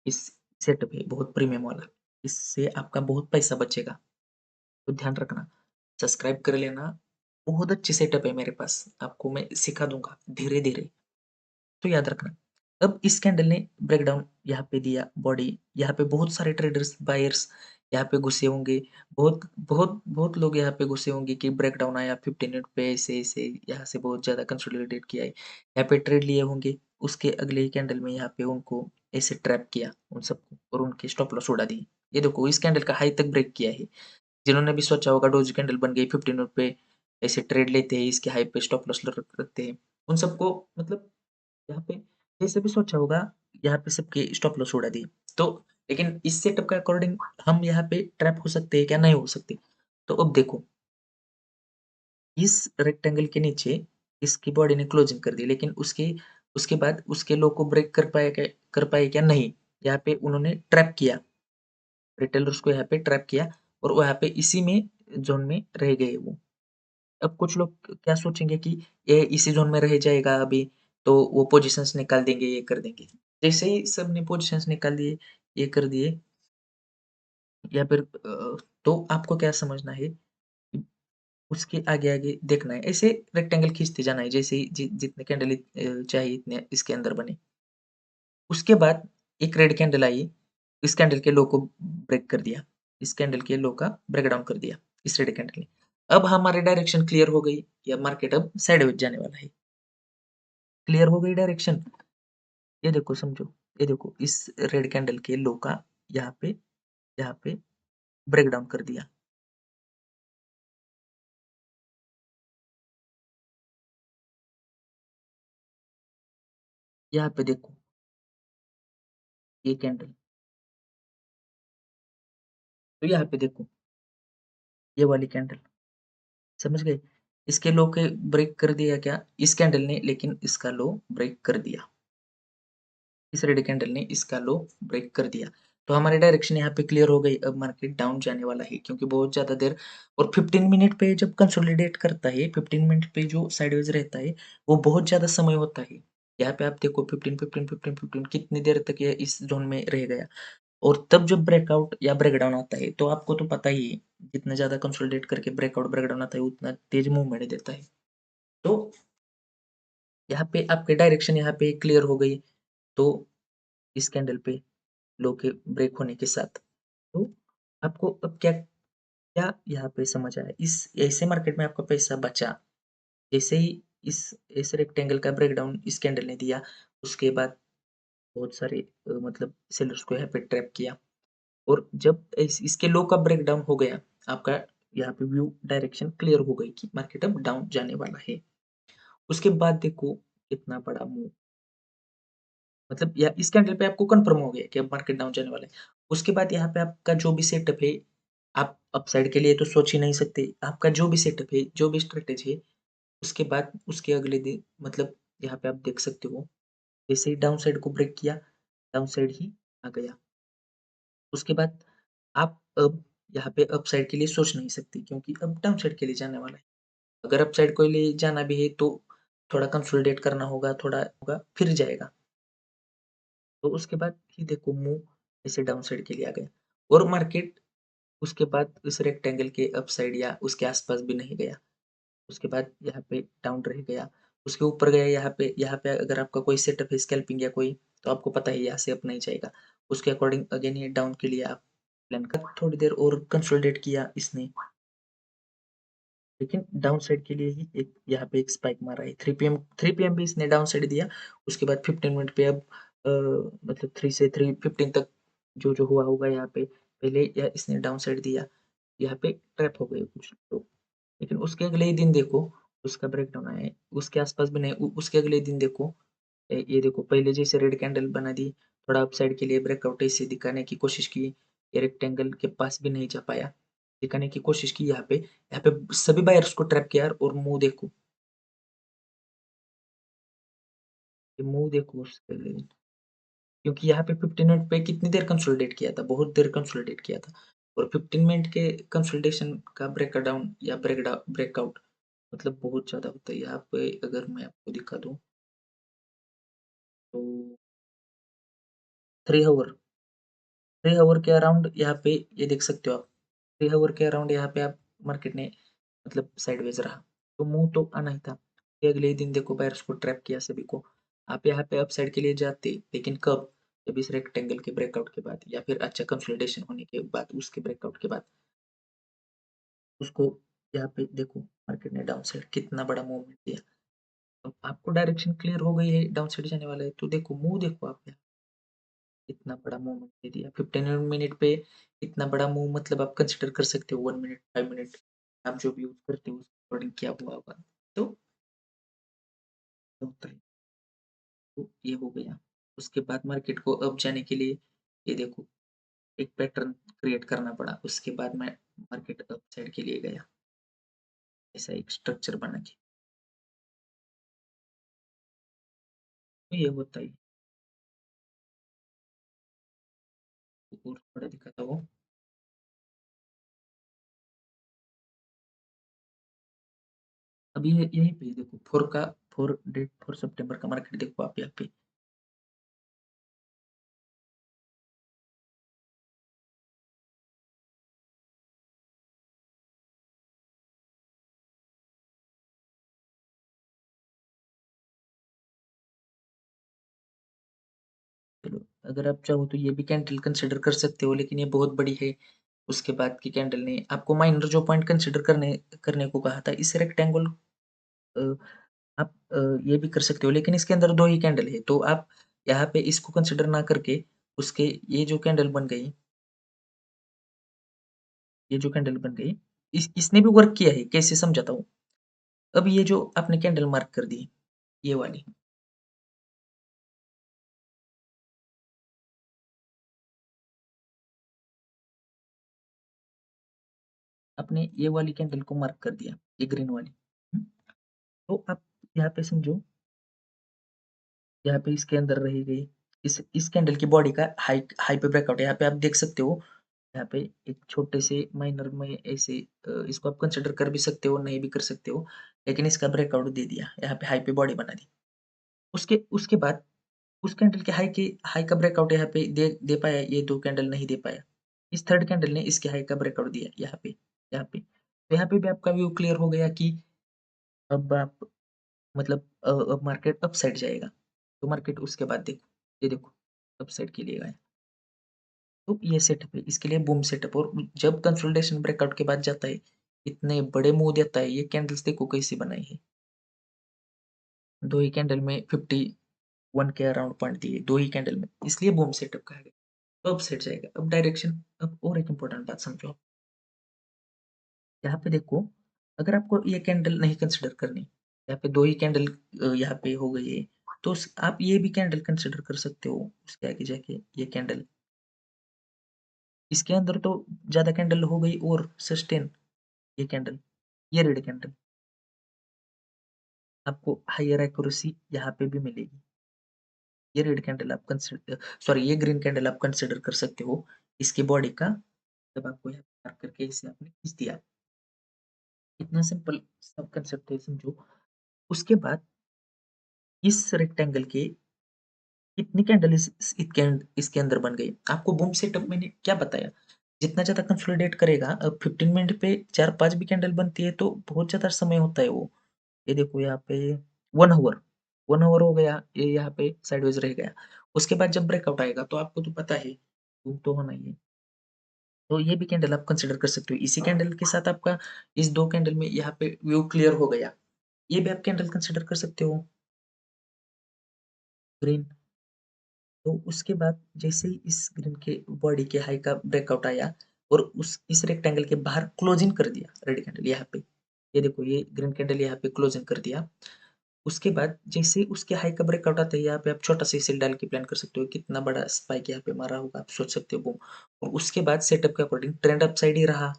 इस सेटअप है बहुत प्रीमियम वाला। इससे आपका बहुत पैसा बचेगा, तो ध्यान रखना। सब्सक्राइब कर लेना, बहुत अच्छी सेटअप है मेरे पास, आपको मैं सिखा दूँगा धीरे-धीरे। तो याद रखना। अब इस कैंडल ने ब्रेकडाउन यहाँ पे दिया बॉडी, यहाँ पे बहुत सारे ट्रेडर्स, बायर्स यहाँ पे घुसे होंगे। बहुत बहुत बहुत लोग यहाँ पे घुसे होंगे कि ब्रेकडाउन आया 15 मिनट पे ऐसे-ऐसे यहाँ से बहुत ज़्यादा कंसोलिडेट किया है। यहाँ पे ट्रेड लिए होंगे, उसके अगले ही कैंडल में यहाँ पे उनको ऐसे ट्रैप किया उन सबको और उनके स्टॉप लॉस उड़ा दिए। ये देखो इस कैंडल का हाई तक ब्रेक किया है। जिन्होंने भी सोचा होगा डोजी कैंडल बन गई 15 मिनट पे ऐसे ट्रेड लेते हैं, इसके हाई पे स्टॉप लॉस रखते हैं। उन सबको मतलब यहाँ पे जैसे भी सोचा होगा, यहाँ पे सबके स्टॉप लॉस उड़ा दिए। तो लेकिन इस सेटअप के अकॉर्डिंग हम यहाँ पे ट्रैप हो सकते हैं क्या? नहीं हो सकते। तो अब देखो, इस रेक्टेंगल के नीचे इसकी बॉडी ने क्लोजिंग कर दी, लेकिन उसके उसके बाद उसके लो को ब्रेक कर पाए क्या? नहीं। यहाँ पे उन्होंने ट्रैप किया, रिटेलर्स को यहाँ पे ट्रैप किया और वो यहाँ पे इसी में ज़ोन में रह गए वो। अब कुछ लोग क्या सोचेंगे कि ये इसी ज़ोन में रह जाएगा अभी, तो वो पोज़ीशंस निकाल देंगे, ये कर देंगे। जैसे ही सबने पोज़ीशंस निकाल दिए, ये कर दिए या फिर तो आपको क्या समझना है उसके आगे-आगे देखना है। ऐसे रेक्टेंगल खींचते जाना है जैसे ही जितने कैंडल चाहिए इतने इसके अंदर बने। उसके बाद एक रेड कैंडल आई, इस कैंडल के लो को ब्रेक कर दिया। इस कैंडल के लो का ब्रेक डाउन कर दिया, इस रेड कैंडल ने। अब हमारी डायरेक्शन क्लियर हो गई या मार्केट अब साइडवेज जाने वाला है। क्लियर हो गई डायरेक्शन? ये देखो समझो, ये देखो इस रेड कैंडल के लो का यहाँ पे ब्रेक डाउन कर दिया। यहाँ पे देखो, ये कैंडल, तो यहाँ पे देखो, ये वाली कैंडल, समझ गए? इसके लो के ब्रेक कर दिया क्या? इस कैंडल ने, लेकिन इसका लो ब्रेक कर दिया। इस रेड कैंडल ने इसका लो ब्रेक कर दिया। तो हमारी डायरेक्शन यहाँ पे क्लियर हो गई, अब मार्केट डाउन जाने वाला है क्योंकि बहुत ज़्यादा देर और 15 मिनट पे जब कंसोलिडेट करता है, 15 मिनट पे जो साइडवेज रहता है, वो बहुत ज़्यादा समय होता है। यहाँ पे आप देखो 15, 15, 15, 15 कितनी देर तक ये इस ज़ोन में रह गया और तब जब ब्रेकआउट या ब्रेकडाउन आता है, तो आपको तो पता ही है, जितना ज़्यादा कंसोलिडेट करके ब्रेकआउट, ब्रेकडाउन आता है, उतना तेज़ मूवमेंट देता है। तो यहाँ पे आपकी डायरेक्शन यहाँ पे क्लियर हो गई, तो इस कैंडल पे लो के ब्रेक होने के साथ। तो आपको अब क्या क्या यहाँ पे समझ आया? इस ऐसे मार्केट में आपका पैसा बचा। जैसे ही इस रेक्टेंगल का ब्रेकडाउन इस कैंडल ने दिया, उसके बाद बहुत सारे मतलब सेलर्स को यहाँ पे ट्रैप किया और जब इसके लो का ब्रेकडाउन हो गया, आपका यहाँ पे व्यू डायरेक्शन क्लियर हो गई कि मार्केट अब डाउन जाने वाला है। उसके बाद देखो कितना बड़ा मूव, मतलब या इस कैंडल पे आपको कन्फर्म हो गया कि अब मार्केट डाउन जाने वाला है। उसके बाद यहाँ पे आपका जो भी सेटअप है, आप अपसाइड के लिए तो सोच ही नहीं सकते। आपका जो भी सेटअप है, जो भी स्ट्रैटेजी है, उसके बाद उसके अगले दिन मतलब यहाँ पे आप देख सकते हो, जैसे ही डाउन साइड को ब्रेक किया, डाउन साइड ही आ गया। उसके बाद आप अब यहाँ पे अपसाइड के लिए सोच नहीं सकते क्योंकि अब डाउन साइड के लिए जाने वाला है। अगर अपसाइड को लिए जाना भी है तो थोड़ा कंसोलिडेट करना होगा, थोड़ा होगा, फिर जाएगा। तो उसके बाद ये देखो मूव ऐसे डाउन साइड के लिए आ गया और मार्केट उसके बाद उस रेक्टेंगल के अपसाइड या उसके आसपास भी नहीं गया। उसके बाद यहाँ पे डाउन रह गया, उसके ऊपर गया यहाँ पे अगर आपका कोई सेटअप है स्कैल्पिंग या कोई, तो आपको पता है यहाँ से अप नहीं जाएगा। उसके अकॉर्डिंग अगेन ये डाउन के लिए आप प्लान कर थोड़ी देर और कंसोलिडेट किया इसने, लेकिन डाउन साइड के लिए ही एक यहाँ पे एक स्पाइक मारा है। 3 पीएम भी इसने डाउन साइड दिया। उसके बाद 15 मिनट पे अब मतलब 3 से 3:15 तक जो हुआ होगा यहाँ पे, पहले या इसने डाउन साइड दिया, यहाँ पे ट्रैप हो गए कुछ लोग। लेकिन उसके अगले ही दिन देखो, उसका ब्रेकडाउन आया है, उसके आसपास भी नहीं, उसके अगले दिन देखो, ये देखो पहले जैसे रेड कैंडल बना दी, थोड़ा अपसाइड के लिए ब्रेकआउट ऐसे दिखाने की कोशिश की, ये रेक्टेंगल के पास भी नहीं जा पाया, दिखाने की कोशिश की यहाँ पे सभी बायर्स को ट्रैप किया और मुँह देखो, ये मुँह देखो उसके लिए। क्योंकि यहाँ पे 15 मिनट पे कितनी देर कंसोलिडेट किया था, बहुत देर कंसोलिडेट किया था और 15 मिनट के कंसोलिडेशन का ब्रेकडाउन या ब्रेकआउट मतलब बहुत ज़्यादा होता है। यहाँ पे अगर मैं आपको दिखा दूँ तो 3 हावर 3 हावर के अराउंड यहाँ पे ये देख सकते हो आप। 3 हावर के अराउंड यहाँ पे आप मार्केट ने मतलब साइडवेज रहा। तो मुँह तो आना ही था। ये अगले ही दिन देखो बायर्स को ट्रैप किया सभी को। आप यहाँ पे अपसाइड के लिए जाते, लेकिन कब? जब इस रेक्टेंगल के ब्रेकआउट के बाद या फिर अच्छा कंसोलिडेशन होने के बाद, उसके ब्रेकआउट के बाद, उसको यहाँ पे देखो मार्केट ने डाउन साइड कितना बड़ा मूवमेंट दिया। अब आपको डायरेक्शन क्लियर हो गई है, डाउन साइड जाने वाला है, तो देखो मुँह देखो आप यहाँ। इतना बड़ा मूवमेंट दे दिया 15 मिनट पे, इतना बड़ा मूव मतलब आप कंसिडर कर सकते हो 1 मिनट, 5 मिनट, आप जो भी यूज़ करते हो उसके अकॉर्डिंग क्या हुआ होगा। तो होता है, तो ये हो गया। उसके बाद मार्केट को अप जाने के लिए ये देखो एक पैटर्न क्रिएट करना पड़ा, उसके बाद मैं मार्केट अप साइड के लिए गया, ऐसा एक स्ट्रक्चर बना के। तो ये होता है और थोड़ा दिखाता हूँ। अभी ये यहीं पे देखो 4 सितंबर का मार्केट देखो आप यहाँ पे। अगर आप चाहो तो ये भी कैंडल कंसिडर कर सकते हो, लेकिन ये बहुत बड़ी है। उसके बाद की कैंडल ने आपको माइनर जो पॉइंट कंसिडर करने करने को कहा था, इस रेक्टेंगल अ, आप ये भी कर सकते हो, लेकिन इसके अंदर 2 ही कैंडल है, तो आप यहाँ पे इसको कंसिडर ना करके उसके ये जो कैंडल बन गई, ये जो कैंडल बन गई, इसने भी वर्क किया है, कैसे समझाता हूँ। अब ये जो आपने कैंडल मार्क कर दी, ये वाली, आपने ये वाली कैंडल को मार्क कर दिया, ये ग्रीन वाली। हुँ, तो आप यहाँ पे समझो, यहाँ पे इसके अंदर रह गई, इस कैंडल की बॉडी का हाई हाई पे ब्रेकआउट है, यहाँ पे आप देख सकते हो, यहाँ पे एक छोटे से माइनर में ऐसे इसको आप कंसिडर कर भी सकते हो, नहीं भी कर सकते हो, लेकिन इसका ब्रेकआउट दे दिया, यहाँ पे हाई पे बॉडी बना दी। उसके उसके बाद उस कैंडल के हाई का ब्रेकआउट यहाँ पे दे पाया, ये 2 कैंडल नहीं दे पाया। इस थर्ड कैंडल ने इसके हाई का ब्रेकआउट दिया यहाँ पे। तो यहाँ पे भी आपका व्यू क्लियर हो गया कि अब आप मतलब अब मार्केट अप साइड जाएगा। तो मार्केट उसके बाद देखो, ये देखो अप साइड के लिए गया। तो ये सेटअप है, इसके लिए बूम सेटअप, और जब कंसोलिडेशन ब्रेकआउट के बाद जाता है, इतने बड़े मुँह देता है, ये कैंडल्स देखो कैसी बनाई है। 2 ही कैंडल में 51 के अराउंड पॉइंट दिए, 2 ही कैंडल में, इसलिए बूम सेटअप कहा गया। तो अब सेट जाएगा, अब डायरेक्शन, अब और एक इम्पोर्टेंट बात समझो आप। यहाँ पे देखो, अगर आपको ये कैंडल नहीं कंसिडर करनी, यहाँ पे 2 ही कैंडल यहाँ पे हो गई है, तो आप ये भी कैंडल कंसिडर कर सकते हो, उसके आगे जाके ये कैंडल, इसके अंदर तो ज़्यादा कैंडल हो गई और सस्टेन, ये कैंडल, ये रेड कैंडल, आपको हायर एक्यूरेसी यहाँ पे भी मिलेगी। ये रेड कैंडल आप कंसिडर सॉरी ये ग्रीन कैंडल आप कंसिडर कर सकते हो, इसकी बॉडी का, जब आपको यहाँ मार्क करके इसे आपने खींच दिया। इतना सिंपल सब कंसेप्ट है, समझो। उसके बाद इस रेक्टेंगल के कितनी कैंडल इसके अंदर बन गई? आपको बूम सेटअप मैंने क्या बताया? जितना ज़्यादा कंसोलिडेट करेगा, अब 15 मिनट पे 4-5 भी कैंडल बनती है तो बहुत ज़्यादा समय होता है वो। ये देखो यहाँ पे 1 ऑवर, 1 ऑवर हो गया, ये यहाँ पे साइडवेज़ रह गया। उसके बाद जब ब्रेकआउट आएगा तो आपको तो पता है, बूम तो होना ही है। तो ये भी कैंडल आप कंसिडर कर सकते हो। इसी कैंडल के साथ आपका इस 2 कैंडल में यहाँ पे व्यू क्लियर हो गया। ये भी आप कैंडल कंसिडर कर सकते हो, ग्रीन। तो उसके बाद जैसे ही इस ग्रीन के बॉडी के हाई का ब्रेकआउट आया और उस इस रेक्टेंगल के बाहर क्लोजिंग कर दिया रेड कैंडल यहाँ पे। ये देखो ये ग्रीन कैंडल यहाँ पे क्लोजिंग कर दिया। उसके बाद जैसे ही उसके हाई का ब्रेकआउट आता है, यहाँ पे आप छोटा सा सेल डाल के प्लान कर सकते हो कितना बड़ा स्पाइक यहाँ पे मारा होगा, आप सोच सकते हो बूम। और उसके बाद सेटअप के अकॉर्डिंग ट्रेंड अप साइड ही रहा।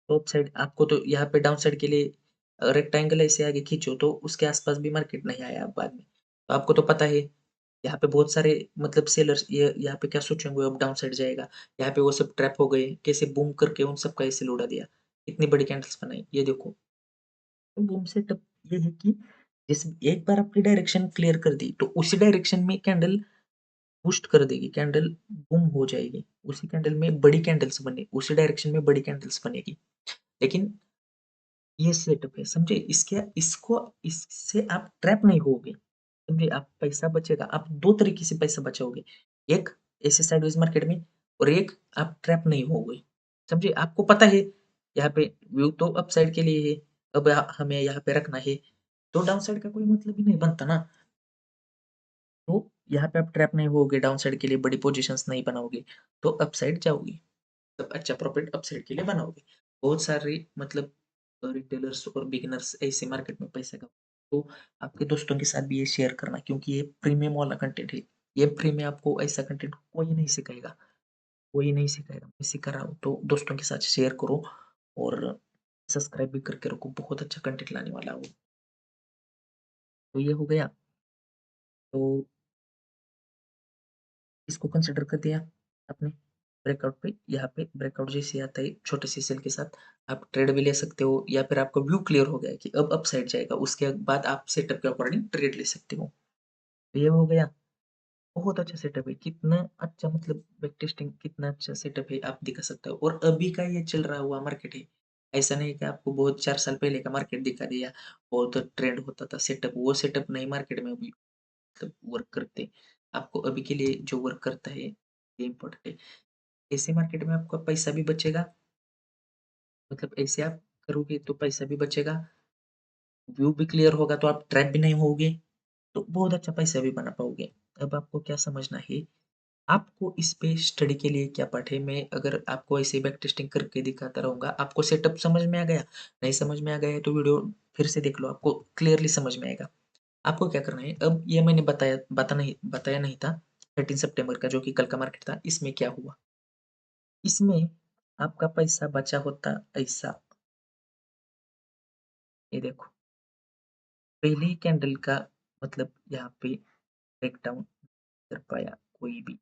टॉप साइड आपको तो यहाँ पे डाउन साइड के लिए रेक्टेंगल ऐसे आगे खींचो तो उसके आसपास भी मार्केट नहीं आया बाद में। तो आपको तो पता है, यहाँ पे बहुत सारे मतलब सेलर्स ये यहाँ पे क्या सोचेंगे, अब डाउन साइड जाएगा। यहाँ पे वो सब ट्रैप हो गए, कैसे बूम करके उन सबका ऐसे उड़ा दिया। इतनी बड़ी कैंडल्स बनाई, ये देखो। तो बूम सेटअप ये है कि जिस एक बार आपकी डायरेक्शन क्लियर कर दी, तो उसी डायरेक्शन में कैंडल बूस्ट कर देगी, कैंडल बूम हो जाएगी। उसी कैंडल में बड़ी कैंडल्स बने, उसी डायरेक्शन में बड़ी कैंडल्स बनेगी। लेकिन ये सेटअप है, समझे? इससे आप ट्रैप नहीं होगे, समझे? आप पैसा बचेगा, आप 2 तरीके से पैसा बचाओगे। एक ऐसे साइडवेज़ मार्केट में, और एक आप ट्रैप नहीं होगे, समझे? आपको पता है यहाँ पे व्यू तो अप साइड के लिए है, अब हमें यहाँ पे रखना है, तो डाउन साइड का कोई मतलब ही नहीं बनता ना। तो यहाँ पे आप ट्रैप नहीं होगे, डाउन साइड के लिए बड़ी पोज़ीशंस नहीं बनाओगे, तो अप साइड जाओगे। तब अच्छा प्रॉफिट अपसाइड के लिए बनाओगे। बहुत सारे मतलब रिटेलर्स और बिगिनर्स ऐसे मार्केट में पैसा कमा, तो आपके दोस्तों के साथ भी ये शेयर करना, क्योंकि ये प्रीमियम वाला कंटेंट है। ये फ्री में आपको ऐसा कंटेंट कोई नहीं सिखाएगा, कोई नहीं सिखाएगा। मैं सिखा रहा हूँ, तो दोस्तों के साथ शेयर करो और सब्सक्राइब भी करके रखो, बहुत अच्छा कंटेंट लाने वाला हूँ। तो ये हो गया, तो इसको कंसिडर कर दिया आपने ब्रेकआउट पे। यहाँ पे ब्रेकआउट जैसे आता है छोटे से सेल के साथ, आप ट्रेड भी ले सकते हो, या फिर आपका व्यू क्लियर हो गया है कि अब अप साइड जाएगा, उसके बाद आप सेटअप के अकॉर्डिंग ट्रेड ले सकते हो। तो ये हो गया, बहुत अच्छा सेटअप है, कितना अच्छा मतलब बैक टेस्टिंग कितना अच्छा सेटअप है आप दिखा सकते हो, और अभी का ये चल रहा हुआ मार्केट है। ऐसा नहीं कि आपको बहुत 4 साल पहले का मार्केट दिखा दिया, बहुत ट्रेंड होता था सेटअप, वो सेटअप नहीं मार्केट में अभी मतलब वर्क करते। आपको अभी के लिए जो वर्क करता है ये इम्पोर्टेंट है। ऐसे मार्केट में आपका पैसा भी बचेगा, मतलब ऐसे आप करोगे तो पैसा भी बचेगा, व्यू भी क्लियर होगा तो आप ट्रैप भी नहीं होगे, तो बहुत अच्छा पैसा भी बना पाओगे। अब आपको क्या समझना है, आपको इस पे स्टडी के लिए क्या पाठ है, मैं अगर आपको ऐसे बैक टेस्टिंग करके दिखाता रहूँगा, आपको सेटअप समझ में आ गया? नहीं समझ में आ गया है तो वीडियो फिर से देख लो, आपको क्लियरली समझ में आएगा। आपको क्या करना है, अब ये मैंने बताया नहीं था 13 सितंबर का जो कि कल का मार्केट था, इसमें क्या हुआ? इसमें आपका पैसा बचा होता ऐसा, ये देखो, पहले ही कैंडल का मतलब यहाँ पे ब्रेक डाउन कर पाया कोई भी,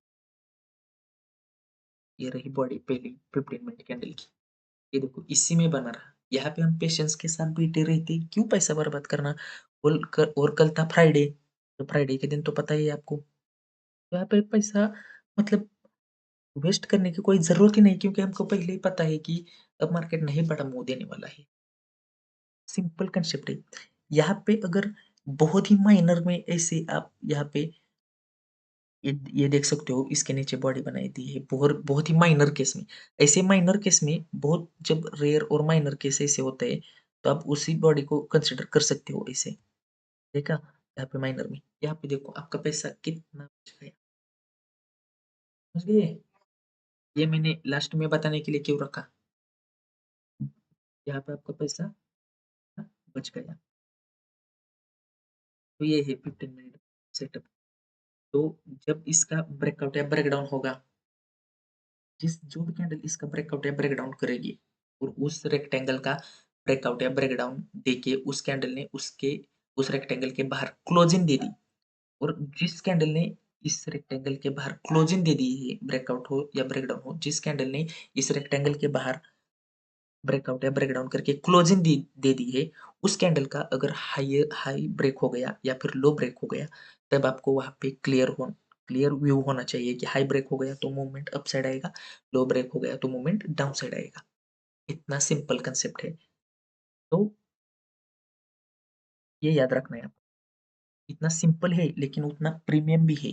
ये रही बॉडी पहली 15 मिनट कैंडल की। ये देखो इसी में बना रहा। यहाँ पे हम पेशेंस के साथ बैठे रहते, क्यों पैसा बर्बाद करना? और कल था फ्राइडे, तो फ्राइडे के दिन तो पता ही है आपको, यहाँ पे पैसा मतलब वेस्ट करने की कोई ज़रूरत ही नहीं, क्योंकि हमको पहले ही पता है कि अब मार्केट नहीं बड़ा मुँह देने वाला है। सिंपल कांसेप्ट है। यहाँ पे अगर बहुत ही माइनर में ऐसे आप यहाँ पे ये देख सकते हो, इसके नीचे बॉडी बनाई दी है, बहुत बहुत ही माइनर केस में। ऐसे माइनर केस में बहुत जब रेयर और माइनर केस ऐसे होते हैं, तो आप उसी बॉडी को कंसिडर कर सकते हो ऐसे। देखा? यहाँ पे माइनर में, यहाँ पे देखो आपका पैसा कितना बच गया। समझ गए? ये मैंने लास्ट में बताने के लिए क्यों रखा। यहाँ पे आपका पैसा बच गया। तो ये है 15 मिनट सेटअप। तो जब इसका ब्रेकआउट या ब्रेकडाउन होगा, जिस जो भी कैंडल इसका ब्रेकआउट या ब्रेकडाउन करेगी और उस रेक्टेंगल का ब्रेकआउट या ब्रेकडाउन देके उस कैंडल ने उसके उस रेक्टेंगल के बाहर क्लोजिंग दे दी, और जिस कैंडल ने इस रेक्टेंगल के बाहर क्लोजिंग दे दी है, ब्रेकआउट हो या ब्रेकडाउन हो, जिस कैंडल ने इस रेक्टेंगल के बाहर ब्रेकआउट या ब्रेकडाउन करके क्लोजिंग दे दी है, उस कैंडल का अगर हाई हाई ब्रेक हो गया या फिर लो ब्रेक हो गया, तब आपको वहाँ पे क्लियर व्यू होना चाहिए कि हाई ब्रेक हो गया तो मूवमेंट अप साइड आएगा, लो ब्रेक हो गया तो मूवमेंट डाउन साइड आएगा। इतना सिंपल कंसेप्ट है। तो ये याद रखना है आपको। इतना सिंपल है लेकिन उतना प्रीमियम भी है।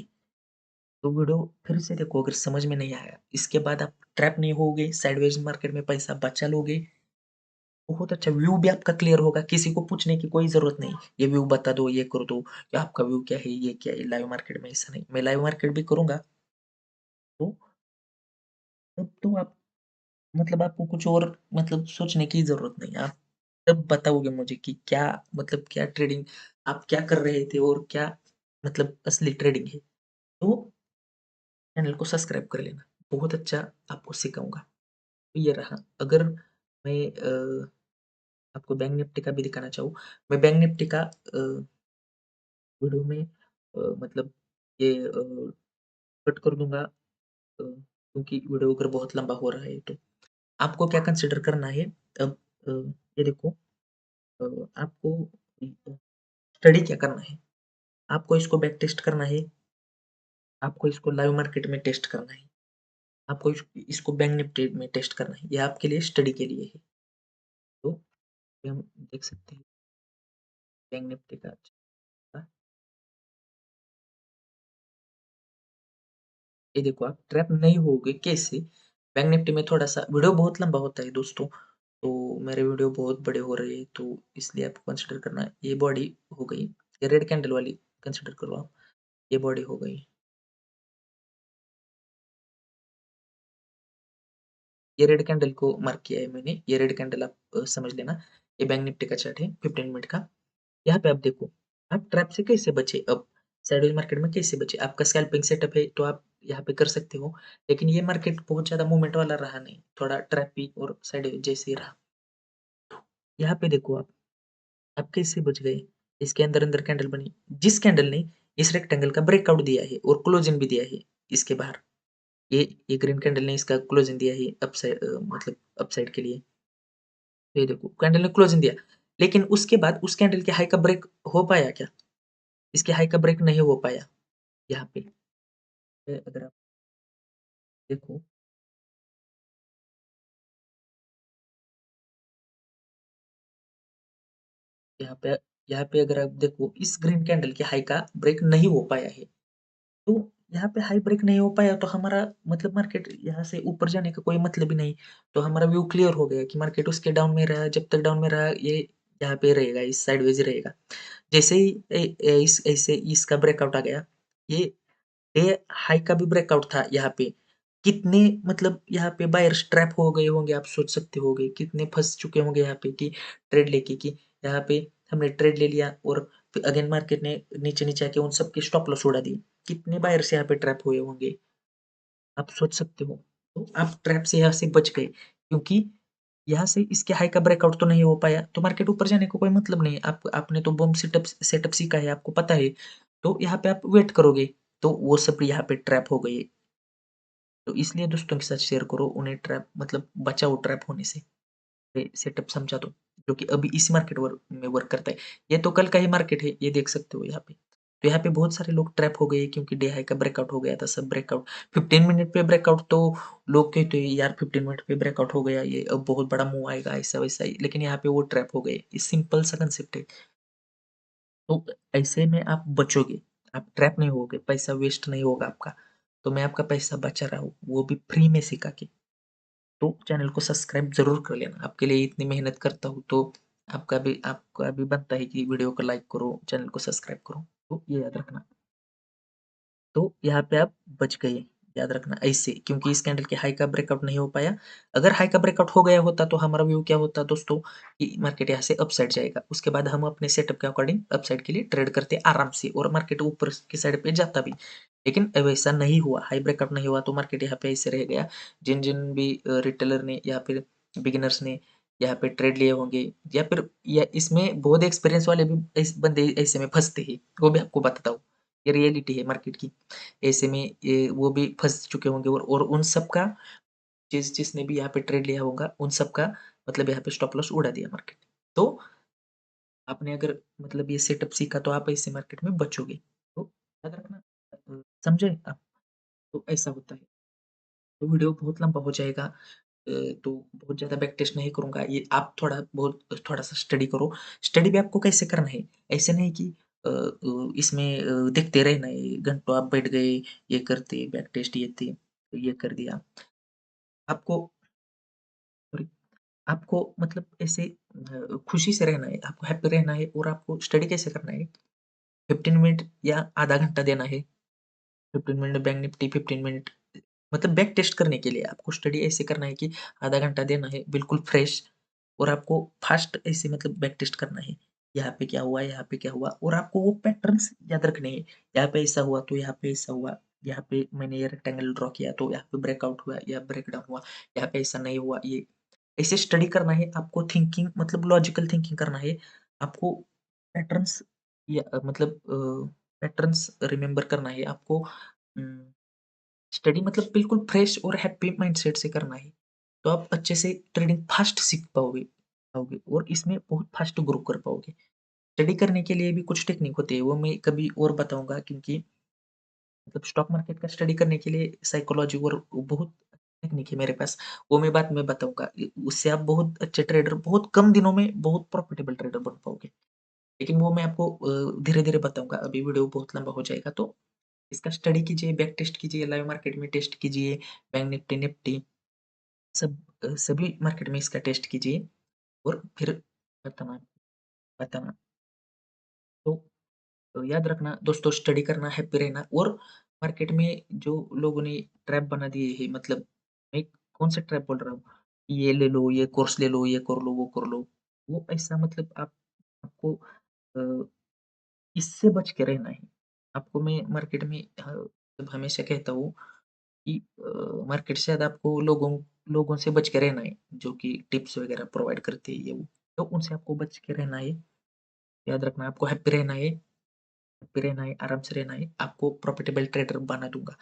तो वीडियो फिर से देखो अगर समझ में नहीं आया, इसके बाद आप ट्रैप नहीं होगे, साइडवेज मार्केट में पैसा बचा लोगे, बहुत अच्छा व्यू भी आपका क्लियर होगा, किसी को पूछने की कोई ज़रूरत नहीं, ये व्यू बता दो, ये कर दो, या आपका व्यू क्या है, ये क्या है, लाइव मार्केट में ऐसा नहीं, मैं लाइव मार्केट भी करूँगा, तो तब तो आप मतलब आपको कुछ और मतलब सोचने की ज़रूरत नहीं है, आप तब बताओगे मुझे कि क्या मतलब क्या ट्रेडिंग आप क्या कर रहे थे और क्या मतलब असली ट्रेडिंग है। तो चैनल को सब्सक्राइब कर लेना, बहुत अच्छा आपको सिखाऊँगा। तो ये रहा, अगर मैं आपको बैंक निफ्टी का भी दिखाना चाहूँ, मैं बैंक निफ्टी का वीडियो में मतलब ये कट कर दूँगा, क्योंकि वीडियो अगर बहुत लंबा हो रहा है तो। आपको क्या कंसीडर करना है, अब ये देखो, आपको स्टडी क्या करना है, आपको इसको बैक टेस्ट करना है, आपको इसको लाइव मार्केट में टेस्ट करना है, आपको इसको बैंक निफ्टी में टेस्ट करना है, ये आपके लिए स्टडी के लिए है। तो ये हम देख सकते हैं बैंक निफ्टी का अच्छा, ये देखो आप ट्रैप नहीं होगे कैसे? बैंक निफ्टी में थोड़ा-सा वीडियो बहुत लंबा होता है दोस्तों, तो मेरे वीडियो बहुत बड़े हो रहे हैं, तो इसलिए आपको कंसीडर करना है। ये बॉडी हो गई, ये रेड कैंडल वाली कंसीडर करो आप, ये बॉडी हो गई। ये रेड कैंडल को मार्क किया है मैंने, ये रेड कैंडल आप समझ लेना। ये बैंक निफ्टी का चार्ट है 15 मिनट का। यहाँ पे आप देखो, आप ट्रैप से कैसे बचे अब? साइडवेज मार्केट में कैसे बचे? आपका स्कैल्पिंग सेटअप है तो आप यहाँ पे कर सकते हो, लेकिन ये मार्केट बहुत ज़्यादा मूवमेंट वाला रहा नहीं, थोड़ा ट्रैपी और साइडवेज जैसे ही रहा। यहाँ पे देखो आप कैसे बच गए? इसके अंदर-अंदर कैंडल बनी, जिस कैंडल ने इस रेक्टेंगल का ब्रेकआउट दिया है और क्लोजिंग भी दिया है इसके बाहर। ये ग्रीन कैंडल ने इसका क्लोजिंग दिया है मतलब अपसाइड के लिए। तो ये देखो कैंडल ने क्लोजिंग दिया, लेकिन उसके बाद उस कैंडल के हाई का ब्रेक हो पाया क्या? इसके हाई का ब्रेक नहीं हो पाया। यहाँ पे अगर आप देखो, यहाँ पे यहाँ पे अगर आप देखो, इस ग्रीन कैंडल के हाई का ब्रेक नहीं हो पाया है। तो यहाँ पे हाई ब्रेक नहीं हो पाया तो हमारा मतलब मार्केट यहाँ से ऊपर जाने का कोई मतलब ही नहीं। तो हमारा व्यू क्लियर हो गया कि मार्केट उसके डाउन में रहा, जब तक डाउन में रहा ये यहाँ पे रहेगा, इस साइडवेज रहेगा। जैसे ही इस ऐसे इसका ब्रेकआउट आ गया, ये ये हाई का भी ब्रेकआउट था यहाँ पे। कितने मतलब यहाँ पे बायर्स ट्रैप हो गए होंगे आप सोच सकते होंगे, कितने फँस चुके होंगे यहाँ पे कि ट्रेड लेके कि यहाँ पे हमने ट्रेड ले लिया और फिर अगेन मार्केट ने नीचे-नीचे आके उन सबके स्टॉप लॉस उड़ा दिए। कितने बायर्स यहाँ पे ट्रैप हुए होंगे, आप सोच सकते हो। तो आप ट्रैप से यहाँ से बच गए क्योंकि यहाँ से इसके हाई का ब्रेकआउट तो नहीं हो पाया, तो मार्केट ऊपर जाने का कोई मतलब नहीं है। आप आपने तो बम सेटअप सेटअप सीखा है, आपको पता है। तो यहाँ पे आप वेट करोगे, तो वो सब यहाँ पे ट्रैप हो गए। तो इसलिए दोस्तों के साथ शेयर करो, उन्हें ट्रैप मतलब बचाओ ट्रैप होने से। ये सेटअप समझा दो, जो कि अभी इस मार्केट में वर्क करता है। ये तो कल का ही मार्केट है, ये देख सकते हो यहाँ पे। तो यहाँ पे बहुत सारे लोग ट्रैप हो गए क्योंकि डे हाई का ब्रेकआउट हो गया था, सब ब्रेकआउट 15 मिनट पे ब्रेकआउट तो लोग कहते हैं यार 15 मिनट पे ब्रेकआउट हो गया, ये अब बहुत बड़ा मूव आएगा ऐसा-वैसा ही, लेकिन यहाँ पे वो ट्रैप हो गए। ये सिंपल सा कांसेप्ट है। तो ऐसे में आप बचोगे, आप ट्रैप नहीं होगे, पैसा वेस्ट नहीं होगा आपका। तो मैं आपका पैसा बचा रहा हूँ, वो भी फ्री में सिखा के। तो चैनल को सब्सक्राइब ज़रूर कर लेना। आपके लिए इतनी मेहनत करता हूँ तो आपका भी बनता है कि वीडियो को लाइक करो, चैनल को सब्सक्राइब करो। तो ये याद रखना। तो यहाँ पे आप बच गए, याद रखना ऐसे क्योंकि इस कैंडल के हाई का ब्रेकआउट नहीं हो पाया। अगर हाई का ब्रेकआउट हो गया होता तो हमारा व्यू क्या होता दोस्तों कि मार्केट यहाँ से अपसाइड जाएगा। उसके बाद हम अपने सेटअप के अकॉर्डिंग अपसाइड के लिए ट्रेड करते आराम से और मार्केट ऊपर की साइड पे जाता भी। लेकिन वैसा नहीं हुआ, हाई ब्रेकआउट नहीं हुआ तो मार्केट यहाँ पे ऐसे रह गया। जिन-जिन भी रिटेलर ने या फिर बिगिनर्स ने यहाँ पे ट्रेड लिए होंगे या फिर या इसमें बहुत एक्सपीरियंस वाले भी बंदे ऐसे में फँसते हैं, वो भी आपको बताता हूँ। ये रियलिटी है मार्केट की। ऐसे में ये वो भी फँस चुके होंगे और उन सब का जिसने भी यहाँ पे ट्रेड लिया होगा, उन सब का मतलब यहाँ पे स्टॉप लॉस उड़ा दिया मार्केट। तो आपने अगर मतलब ये सेटअप सीखा तो आप ऐसे मार्केट में बचोगे। तो याद रखना समझे आप? तो ऐसा होता है। तो वीडियो बहुत लंबा हो जाएगा तो बहुत ज़्यादा बैक टेस्ट नहीं करूँगा। ये आप थोड़ा-सा स्टडी करो। स्टडी भी आपको कैसे करना है? ऐसे नहीं कि इसमें देखते रहना है, घंटों आप बैठ गए, ये करते, बैक टेस्ट ये कर दिया। आपको सॉरी आपको मतलब ऐसे खुशी से रहना है, आपको हैप्पी रहना है और आपको स्टडी कैसे करना है? 15 मिनट या आधा घंटा देना है। 15 मिनट बैंक निफ्टी 15 मिनट मतलब बैक टेस्ट करने के लिए आपको स्टडी ऐसे करना है कि आधा घंटा देना है बिल्कुल फ्रेश और आपको फास्ट ऐसे मतलब बैक टेस्ट करना है। यहाँ पे क्या हुआ, यहाँ पे क्या हुआ और आपको वो पैटर्न्स याद रखने हैं। यहाँ पे ऐसा हुआ तो यहाँ पे ऐसा हुआ। यहाँ पे मैंने ये रेक्टेंगल ड्रॉ किया तो यहाँ पे ब्रेकआउट हुआ या ब्रेकडाउन हुआ। यहाँ पे ऐसा नहीं हुआ ये ऐसे स्टडी करना है आपको थिंकिंग मतलब लॉजिकल थिंकिंग करना है। आपको पैटर्न्स या मतलब पैटर्न्स रिमेंबर करना है आपको उम स्टडी मतलब बिल्कुल फ्रेश और हैप्पी माइंडसेट से करना है। तो आप अच्छे से ट्रेडिंग फास्ट सीख पाओगे पाओगे और इसमें बहुत फास्ट ग्रो कर पाओगे। स्टडी करने के लिए भी कुछ टेक्निक होती है, वो मैं कभी और बताऊँगा क्योंकि मतलब स्टॉक मार्केट का स्टडी करने के लिए साइकोलॉजी और बहुत टेक्निक है मेरे पास, वो मैं बाद में बताऊँगा। उससे आप बहुत अच्छे ट्रेडर बहुत कम दिनों में बहुत प्रॉफिटेबल ट्रेडर बन पाओगे। लेकिन वो मैं आपको धीरे-धीरे बताऊँगा, अभी वीडियो बहुत लंबा हो जाएगा तो इसका स्टडी कीजिए, बैक टेस्ट कीजिए, लाइव मार्केट में टेस्ट कीजिए, बैंक निफ्टी, निफ्टी सभी मार्केट में इसका टेस्ट कीजिए और फिर बताना बताना। तो याद रखना दोस्तों स्टडी करना, हैप्पी रहना और मार्केट में जो लोगों ने ट्रैप बना दिए हैं मतलब मैं कौन सा ट्रैप बोल रहा हूँ, ये ले लो, ये कोर्स ले लो, ये कर लो, वो कर लो। वो ऐसा मतलब आपको अ, इससे बच के रहना है। आपको मैं मार्केट में मतलब हमेशा कहता हूँ कि मार्केट से ज़्यादा आपको लोगों लोगों से बच के रहना है, जो कि टिप्स वगैरह प्रोवाइड करते हैं ये वो। तो उनसे आपको बच के रहना है। याद रखना आपको हैप्पी रहना है, आराम से रहना है। आपको प्रॉफिटेबल ट्रेडर बना दूँगा।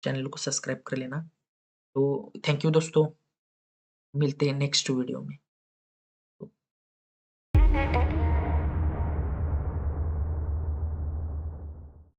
चैनल को सब्सक्राइब कर लेना। तो थैंक यू दोस्तों, मिलते हैं नेक्स्ट वीडियो में।